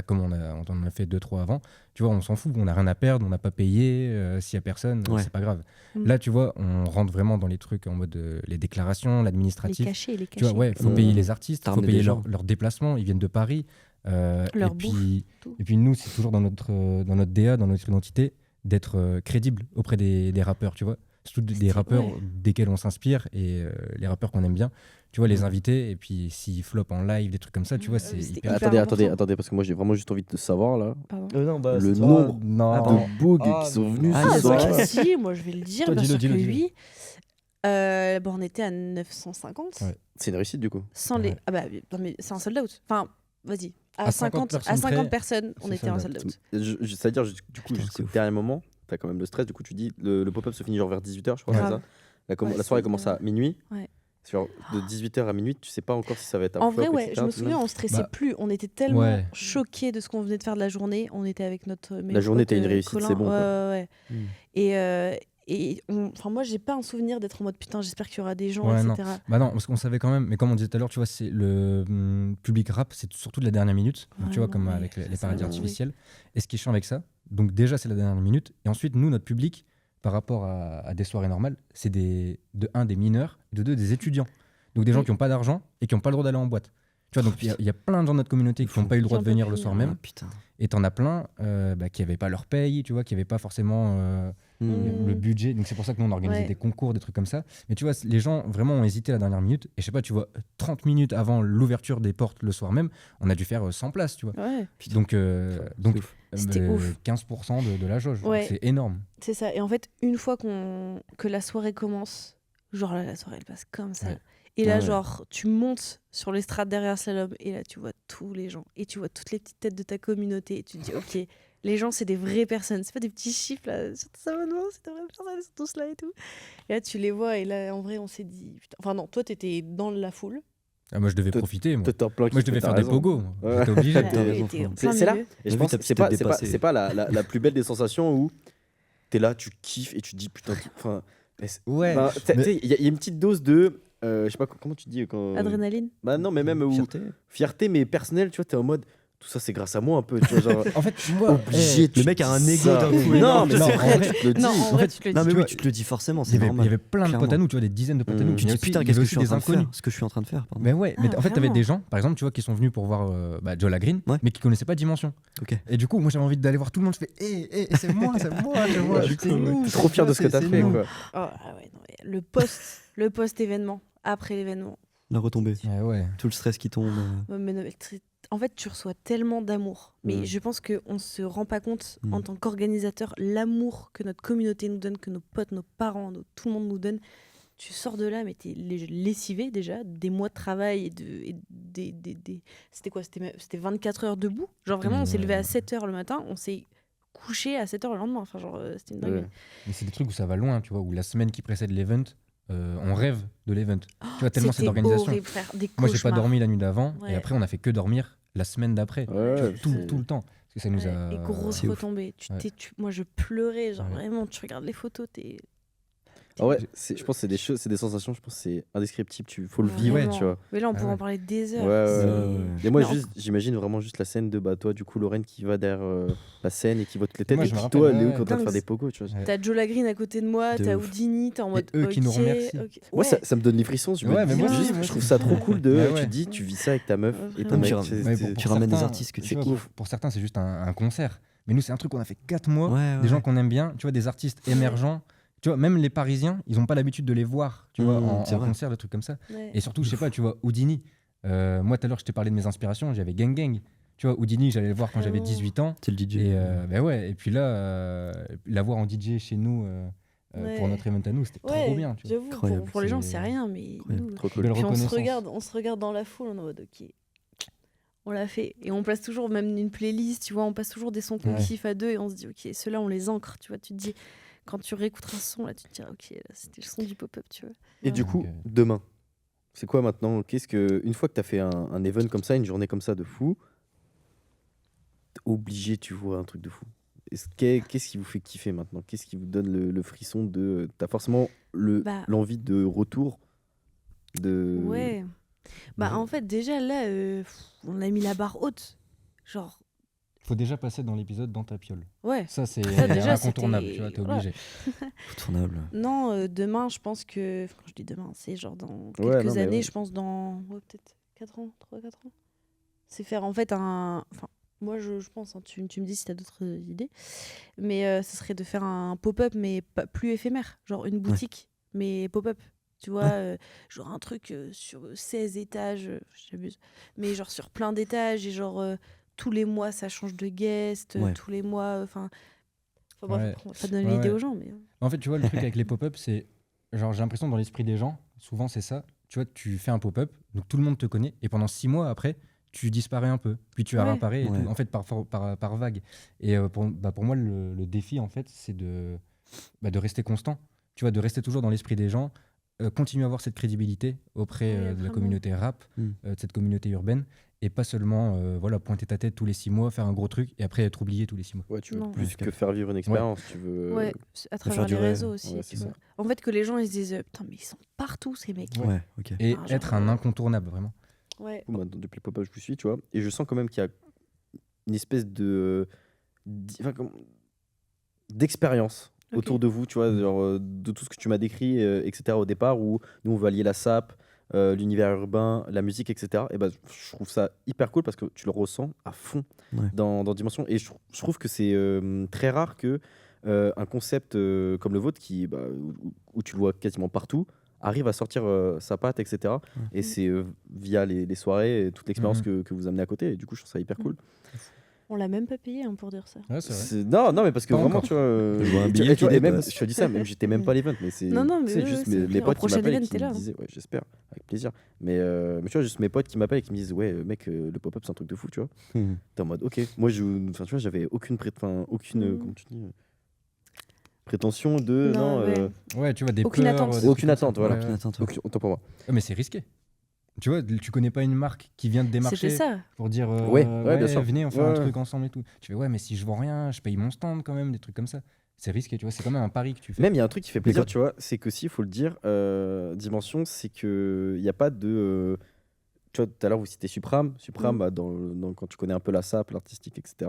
comme on en a fait 2-3 avant, tu vois, on s'en fout, on n'a rien à perdre, on n'a pas payé, s'il n'y a personne, Ouais. c'est pas grave. Mm. Là, tu vois, on rentre vraiment dans les trucs en mode les déclarations, Les l'administratif. cachets, les Tu vois, cachets. ouais, il faut Mm. payer les artistes, il T'as faut ramené payer des gens. leurs déplacements, ils viennent de Paris. Leur et puis, tout. et puis nous, c'est toujours dans notre DA, dans notre identité, d'être crédible auprès des rappeurs, tu vois. Surtout des rappeurs ouais. desquels on s'inspire et les rappeurs qu'on aime bien. Tu vois, les Mm. inviter et puis s'ils flopent en live, des trucs comme ça, tu vois, c'est c'était hyper... hyper Attendez, important. parce que moi j'ai vraiment juste envie de savoir là. Pardon. Non, bah, Le c'est- nombre non. de bougs Ah, qui sont venus non. ce Ah, soir. yes, Si, moi je vais le dire, Toi, bien dis-le, sûr que dis-le. oui. On était à 950. Ouais. C'est une réussite du coup. Sans les... Ouais. Ah bah, non, mais c'est un sold out. Enfin, vas-y. À 50 à personnes 50 près, personnes, on c'est était en sold sold out. out. C'est-à-dire, du coup, Putain, jusqu'au c'est ouf. dernier moment, t'as quand même le stress. Du coup, tu dis le pop-up se finit genre vers 18h, je crois. Grave. C'est ça. Ouais, La soirée c'est commence à minuit. Ouais. Genre de 18h à minuit, tu sais pas encore si ça va être un En flop, vrai, ouais, etc., je me tout de souviens, même. on stressait Bah, plus. On était tellement ouais. choqués de ce qu'on venait de faire de la journée. On était avec notre meilleur La journée pote, était une réussite, Colin. c'est bon, Ouais, quoi. ouais, ouais. Mm. Enfin, moi, j'ai pas un souvenir d'être en mode putain, j'espère qu'il y aura des gens, Ouais, non. etc. Bah non, parce qu'on savait quand même, mais comme on disait tout à l'heure, tu vois, c'est le public rap, c'est surtout de la dernière minute, donc, tu Ouais, vois, non, comme mais avec les ça paradis va, oui. artificiels. Et ce qui est chiant avec ça, donc déjà, c'est la dernière minute, et ensuite, nous, notre public, par rapport à des soirées normales, c'est des mineurs, de deux, des étudiants. Donc des gens Oui. qui n'ont pas d'argent et qui n'ont pas le droit d'aller en boîte. Tu vois, donc il y a plein de gens de notre communauté qui n'ont pas eu le droit de Qui ont pas venir pu le soir venir. même, Ah, putain. et t'en as plein qui n'avaient pas leur paye, tu vois, qui n'avaient pas forcément Mm. le budget. Donc c'est pour ça que nous on organisait Ouais. des concours, des trucs comme ça. Mais tu vois, les gens vraiment ont hésité à la dernière minute. Et je sais pas, tu vois, 30 minutes avant l'ouverture des portes le soir même, on a dû faire 100 places, tu vois. Ouais, Donc, C'est ouf. C'était ouf. 15% de la jauge. Donc, Ouais. c'est énorme. c'est ça. Et en fait, une fois que la soirée commence, genre là, la soirée elle passe comme ça. Ouais. Et là, Ah ouais. genre, tu montes sur l'estrade derrière Slalom et là, tu vois tous les gens. Et tu vois toutes les petites têtes de ta communauté. Et tu te dis, ok, les gens, c'est des vraies personnes. C'est pas des petits chiffres là sur tes abonnements, c'est des vraies personnes, elles sont tous là et tout. Et là, tu les vois. Et là, en vrai, on s'est dit, putain. Enfin, non, toi, t'étais dans la foule. Ah, moi, je devais Toi- profiter. Moi, Toi, t'es en plein Moi, je kiff, devais t'as faire des raison. pogos. moi. Ouais. J'étais obligé. Ouais, Là, t'as oui, raison, t'es en frère. plein C'est là. milieu. Et J'ai je vu pense ta que petite tête dépasser. c'est pas la plus belle des sensations où t'es là, tu kiffes et tu te dis putain. Enfin, Ouais. ben, mais- tu sais, il y a une petite dose de. Je sais pas comment tu dis quand. Adrénaline. Bah non, mais même où. Fierté. Fierté, mais personnelle, tu vois, t'es en mode. Tout ça, c'est grâce à moi un peu. Tu vois, genre. En fait, moi, Obligé. Le mec a un ego ça. d'un coup Non, énorme. mais Non, c'est en vrai, vrai- tu te le dis. Non, en vrai, fait, tu te le Non, dis. mais tu oui, vois, tu te le dis forcément, il c'est y avait normal. plein de potes à clairement. nous, tu vois, des dizaines de potes à nous. Tu Mais Tu dis aussi, putain, il y qu'est-ce avait que je aussi suis en des train de inconnus. faire? Ce que je suis en train de faire, pardon. Mais ouais, mais Ah, en fait, t'avais vraiment. des gens, par exemple, tu vois, qui sont venus pour voir Joe Lagreen, Ouais. mais qui connaissaient pas Dimension. Ok. Et du coup, moi, j'avais envie d'aller voir tout le monde. Je fais, c'est moi, tu vois, Du c'est coup, nous. T'es trop fier de ce que t'as c'est fait, nous. quoi. Oh, ah ouais, non, mais le post-événement, après l'événement. La retombée. Ouais. Tout le stress qui tombe. Ouais, mais non, mais en fait, tu reçois tellement d'amour. Mais Mm. je pense qu'on ne se rend pas compte, Mm. en tant qu'organisateur, l'amour que notre communauté nous donne, que nos potes, nos parents, tout le monde nous donne. Tu sors de là, mais t'es lessivé déjà, des mois de travail c'était quoi? C'était 24 heures debout. Genre vraiment, on s'est levé à 7 heures le matin, on s'est couché à 7 heures le lendemain. Enfin, genre, c'était une dinguerie. Ouais. Mais c'est des trucs où ça va loin, tu vois, où la semaine qui précède l'event, on rêve de l'event. Tu vois, tellement c'est C'était d'organisation. horrible, frère. Des Moi, j'ai pas cauchemars. dormi la nuit d'avant, Ouais. et après, on a fait que dormir la semaine d'après. Ouais, tout, c'est- tout le temps. Parce que ça nous Ouais, a. et grosse C'est ouf. retombée. Ouais. Moi, je pleurais, genre Ouais. vraiment, tu regardes les photos, Ah ouais, je pense que c'est des sensations, je pense que c'est indescriptible. Faut le vivre, Vraiment. tu vois. Mais là, on Ah pourrait ouais. en parler des Ouais, heures. ouais, c'est- ouais. Et moi, Mais en- j'imagine vraiment juste la scène de toi, du coup, Lorraine qui va derrière la scène et qui voit toutes les têtes. Moi, Et je me puis rappelle, toi, ouais, Léo, ouais. qui est en train de faire Dingue. des pogos, tu vois. Ouais. T'as Joe Lagreen à côté de moi, De t'as ouf. Houdini, t'es en mode. eux qui nous ok, remercient. ok. Moi, Ouais. ça me donne des frissons. Je me Ouais, mais dis moi aussi, juste, moi je trouve aussi. ça trop cool de. Ouais, Tu ouais. te dis, tu vis ça avec ta meuf Ouais, et ta vraiment. mec. Tu ramènes- c'est- tu ramènes des certains, artistes que tu tu vois, kiffes. pour certains, c'est juste un concert. Mais nous, c'est un truc qu'on a fait 4 mois. Ouais, Des gens qu'on aime bien, tu vois, des artistes émergents. Tu vois, même les Parisiens, ils n'ont pas l'habitude de les voir, tu vois, en c'est vrai. concert, des trucs comme ça. Ouais. Et surtout, je sais pas, tu vois, Houdini. Moi, tout à l'heure, je t'ai parlé de mes inspirations, j'avais Gang Gang. Tu vois, Houdini, j'allais le voir quand j'avais Vraiment. 18 ans. C'est le DJ. Et bah ouais, et puis là, la voir en DJ chez nous Ouais. pour notre event à nous, c'était Ouais, trop bien. Tu vois. j'avoue, Incroyable. pour les gens, C'est- c'est rien, mais Incroyable. nous. Trop cool. Belle Puis on se reconnaissance. regarde dans la foule, on est en mode ok. On l'a fait. Et on place toujours même une playlist, tu vois, on passe toujours des sons qu'on Ouais. kiffe à deux et on se dit ok, ceux-là on les ancre, tu vois, tu te dis, quand tu réécouteras ce son là, tu te dis ok, là, c'était le son du pop-up, tu vois. Et du Donc, coup, demain, c'est quoi maintenant? Une fois que tu as fait un event comme ça, une journée comme ça de fou, t'es obligé, tu vois, un truc de fou. Qu'est-ce qui vous fait kiffer maintenant? Qu'est-ce qui vous donne le frisson de. T'as forcément Bah, l'envie de retour de. ouais. Bah, en fait, déjà, là, on a mis la barre haute. Genre, Faut déjà passer dans l'épisode dans ta piole. ouais. Ça, c'est Ça, déjà, incontournable, c'était- tu vois, t'es voilà. obligé. Tournable. Non, demain, je pense que. Quand je dis demain, c'est genre dans Ouais, quelques non, mais années, ouais. je pense dans. Ouais, peut-être 4 ans, 3-4 ans. C'est faire en fait un. Enfin, moi, je pense, hein, tu me dis si t'as d'autres idées. Mais ce serait de faire un pop-up, mais pas plus éphémère. Genre une boutique, mais pop-up. Tu vois, genre un truc sur 16 étages, j'abuse. Mais genre sur plein d'étages et genre tous les mois, ça change de guest. Ouais. Tous les mois, enfin. Bref, Ouais. on va pas donner Ouais, l'idée ouais. aux gens, mais. En fait, tu vois, le truc avec les pop-up, c'est. Genre, j'ai l'impression dans l'esprit des gens, souvent c'est ça. Tu vois, tu fais un pop-up, donc tout le monde te connaît, et pendant 6 mois après, tu disparais un peu. Puis tu vas Ouais. réapparaître, et Ouais. tout, en fait, par vague. Et pour moi, le défi, en fait, c'est de rester constant. Tu vois, de rester toujours dans l'esprit des gens, continuer à avoir cette crédibilité auprès Ouais, de la vraiment. communauté rap, Mm. de cette communauté urbaine, et pas seulement voilà, pointer ta tête tous les 6 mois, faire un gros truc, et après être oublié tous les 6 mois. Ouais, tu veux Non. plus Ouais. que faire vivre une expérience. Tu veux. Ouais, à travers les durer. réseaux aussi. Ouais, c'est tu vois. ça. En fait, que les gens ils se disent putain, mais ils sont partout ces mecs. Ouais. Ouais, ok. Et Ah, genre, être un incontournable, vraiment. Ouais. Du coup, maintenant, depuis le pop-up, je vous suis, tu vois. Et je sens quand même qu'il y a une espèce de. D'expérience Ok. autour de vous, tu vois, genre, de tout ce que tu m'as décrit, etc. au départ, où nous, on va lier la SAP, l'univers urbain, la musique, etc. Et ben, je trouve ça hyper cool parce que tu le ressens à fond Ouais. dans Dimension. Et je trouve que c'est très rare que un concept comme le vôtre, où tu le vois quasiment partout, arrive à sortir sa patte, etc. Et c'est via les soirées et toute l'expérience que vous amenez à côté. Et du coup, je trouve ça hyper cool. On l'a même pas payé pour dire ça. Ouais, c'est vrai. Non, mais parce que Pas vraiment, encore. tu vois. Je vois un et billet tu vois, qui et même, dépasse. je te dis ça, même j'étais même pas à l'event, mais c'est. Non, mais tu sais, ouais, juste ouais, c'est mes clair. Au potes qui prochain m'appellent et event, qui t'es là, me hein. disaient, ouais, j'espère, avec plaisir. Mais tu vois, juste mes potes qui m'appellent et qui me disent, ouais, mec, le pop-up, c'est un truc de fou, tu vois. Mhm. T'es en mode, ok. Moi, enfin, tu vois, j'avais aucune, comment tu dis, prétention de. Non, Non, ouais. Ouais, tu vois, des Aucune peurs, attente. des trucs Aucune comme ça. attente, voilà. Ouais, ouais. Attends, toi. autant pour moi. Ouais, mais c'est risqué. Tu vois, tu connais pas une marque qui vient te démarcher C'était ça. pour dire Ouais, bien sûr. venez, on fait un Ouais. truc ensemble et tout. Tu fais ouais, mais si je vends rien, je paye mon stand quand même, des trucs comme ça. C'est risqué, tu vois, c'est quand même un pari que tu fais. Même il y a un truc qui fait plaisir, quand- tu vois, c'est que si, il faut le dire, Dimension, c'est que il n'y a pas de. Tu vois, tout à l'heure, vous citez Supram. Supram, bah, quand tu connais un peu la SAP, l'artistique, etc.,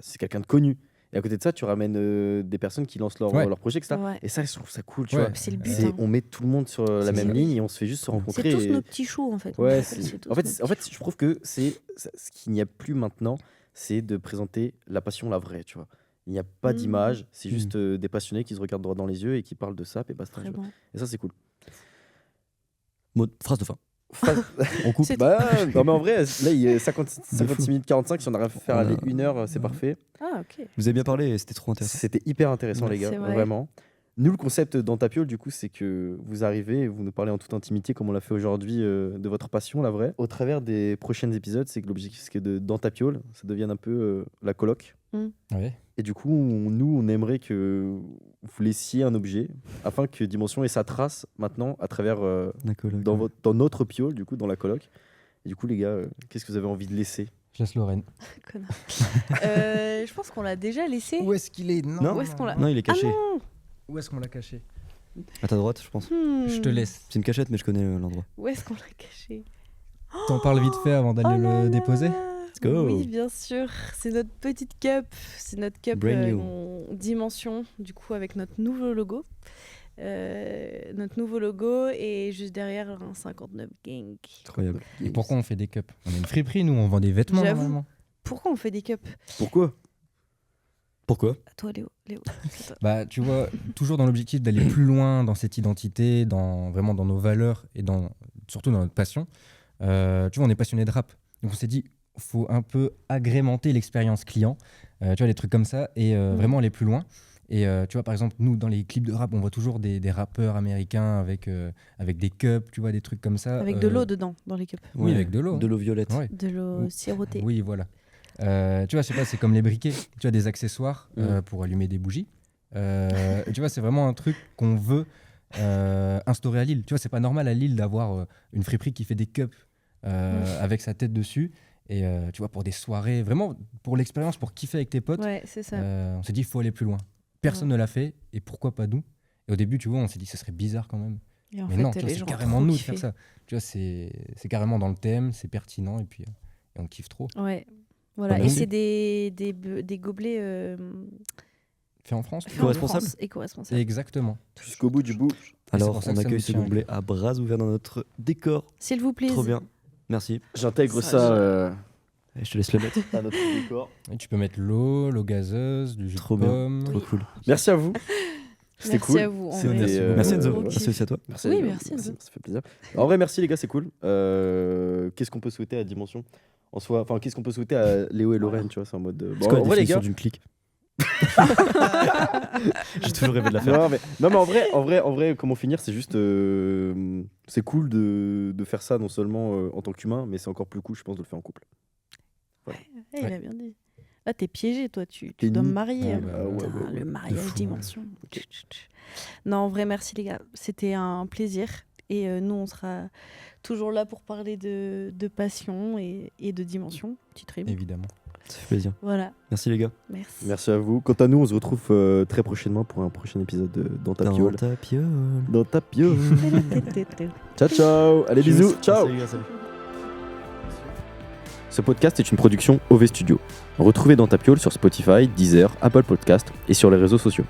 c'est quelqu'un de connu. Et à côté de ça, tu ramènes des personnes qui lancent leur projet, etc. Ouais. Et ça, je trouve ça cool, tu Ouais. vois. C'est le but. C'est- hein. On met tout le monde sur la C'est même ça. ligne et on se fait juste se C'est rencontrer. tous et- nos petits choux en fait. On Ouais, l'appelle, c'est- c'est tous en fait, nos c'est- en fait, je trouve que ce qu'il n'y a plus maintenant, c'est de présenter la passion, la vraie, tu vois. Il n'y a pas Mhm. d'image, c'est Mhm. juste des passionnés qui se regardent droit dans les yeux et qui parlent de ça, et basta. tu vois. Vraiment. Et ça, c'est cool. Phrase de fin. On coupe. C'est Bah, non, mais en vrai, là, il est 56 minutes 45. Si on arrive à faire Voilà. aller 1 heure, c'est parfait. Ah, ok. Vous avez bien parlé et c'était trop intéressant. C'était hyper intéressant, Ouais. les gars, C'est vrai. vraiment. Nous, le concept d'Antapiole, du coup, c'est que vous arrivez et vous nous parlez en toute intimité, comme on l'a fait aujourd'hui, de votre passion, la vraie. Au travers des prochains épisodes, c'est que l'objectif, c'est que d'Antapiole, ça devienne un peu la coloc. Ouais. Et du coup, nous, on aimerait que vous laissiez un objet afin que Dimension ait sa trace maintenant à travers D'accord. dans notre piole, du coup, dans la coloc. Et du coup, les gars, qu'est-ce que vous avez envie de laisser? Je laisse Lorraine. Connard. Je pense qu'on l'a déjà laissé. Où est-ce qu'il est? Non. Où est-ce qu'on l'a Non, il est Ah caché. non. Où est-ce qu'on l'a caché? À ta droite, je pense. Je te laisse. C'est une cachette, mais je connais l'endroit. Où est-ce qu'on l'a caché? T'en parles vite fait avant d'aller Oh là le là. déposer. go. Oui, bien sûr. C'est notre petite cup. C'est notre cup Brand new. en dimension, du coup, avec notre nouveau logo. Notre nouveau logo et juste derrière un 59 gang. Incroyable. Et pourquoi on fait des cups? On est une friperie, nous, on vend des vêtements J'avoue. normalement. Pourquoi on fait des cups? Pourquoi? Pourquoi? À toi, Léo. C'est toi. Bah, tu vois, toujours dans l'objectif d'aller plus loin dans cette identité, vraiment dans nos valeurs et surtout dans notre passion. Tu vois, on est passionné de rap. Donc on s'est dit, faut un peu agrémenter l'expérience client. Tu vois, des trucs comme ça et vraiment aller plus loin. Et tu vois, par exemple, nous, dans les clips de rap, on voit toujours des rappeurs américains avec des cups, tu vois, des trucs comme ça. Avec de l'eau dedans, dans les cups. Oui, avec de l'eau. De l'eau violette. Ouais. De l'eau sirotée. Oui, voilà. Tu vois, je sais pas, c'est comme les briquets. Tu as des accessoires pour allumer des bougies. Tu vois, c'est vraiment un truc qu'on veut instaurer à Lille. Tu vois, c'est pas normal à Lille d'avoir une friperie qui fait des cups avec sa tête dessus. Et tu vois, pour des soirées, vraiment pour l'expérience, pour kiffer avec tes potes, Ouais, c'est ça. on s'est dit, il faut aller plus loin. Personne ne l'a fait, et pourquoi pas nous? Et au début, tu vois, on s'est dit, ce serait bizarre quand même. Et en Mais fait, non, tu vois, les c'est gens ont carrément trop nous de kiffé. faire ça. Tu vois, c'est carrément dans le thème, c'est pertinent, et puis et on kiffe trop. Ouais. Voilà. Ah, Et donc- c'est des gobelets Fait en France. faits tu en vois. Éco-responsable. France, éco-responsables. Exactement. Jusqu'au bout du bout. Alors, pour ça on que ça accueille nous ce tient à gobelet à bras ouverts dans notre décor. S'il vous plaît. Trop bien. Merci. J'intègre Ça, ça Et je te laisse le mettre. à notre décor. Et tu peux mettre l'eau gazeuse, du jus Trop de bien. pomme. Trop cool. Merci à vous. C'était Merci cool. à vous. en C'est vrai. honnête. Et, Merci euh, Enzo. gros Merci kiff. aussi à toi. Merci, Oui, les gars. merci, Enzo. Ça fait plaisir. En vrai, merci les gars, c'est cool. Qu'est-ce qu'on peut souhaiter à Dimension en soi, enfin, qu'est-ce qu'on peut souhaiter à Léo et Lorraine, tu vois, c'est en mode. C'est quoi en la vrai, les définition gars. d'une clique? J'ai toujours rêvé de la faire. Non, mais en vrai, comment finir, c'est juste. C'est cool de faire ça, non seulement en tant qu'humain, mais c'est encore plus cool, je pense, de le faire en couple. Il a bien dit. Là, t'es piégé, toi. Tu T'es dois me nid. marier. Ah, bah, ouais, Putain, ouais. le mariage fou. dimension. Non, en vrai, merci les gars. C'était un plaisir. Et nous, on sera toujours là pour parler de passion et de dimension. Petite rime. Évidemment. Ça fait plaisir. Voilà. Merci les gars. Merci. Merci à vous. Quant à nous, on se retrouve très prochainement pour un prochain épisode de Dans ta Dans piole. ta piole. Dans ta piole. Ciao, ciao. Allez, bisous. Ciao. Merci les gars, salut. Ce podcast est une production OV Studio. Retrouvez Dans ta piole sur Spotify, Deezer, Apple Podcast et sur les réseaux sociaux.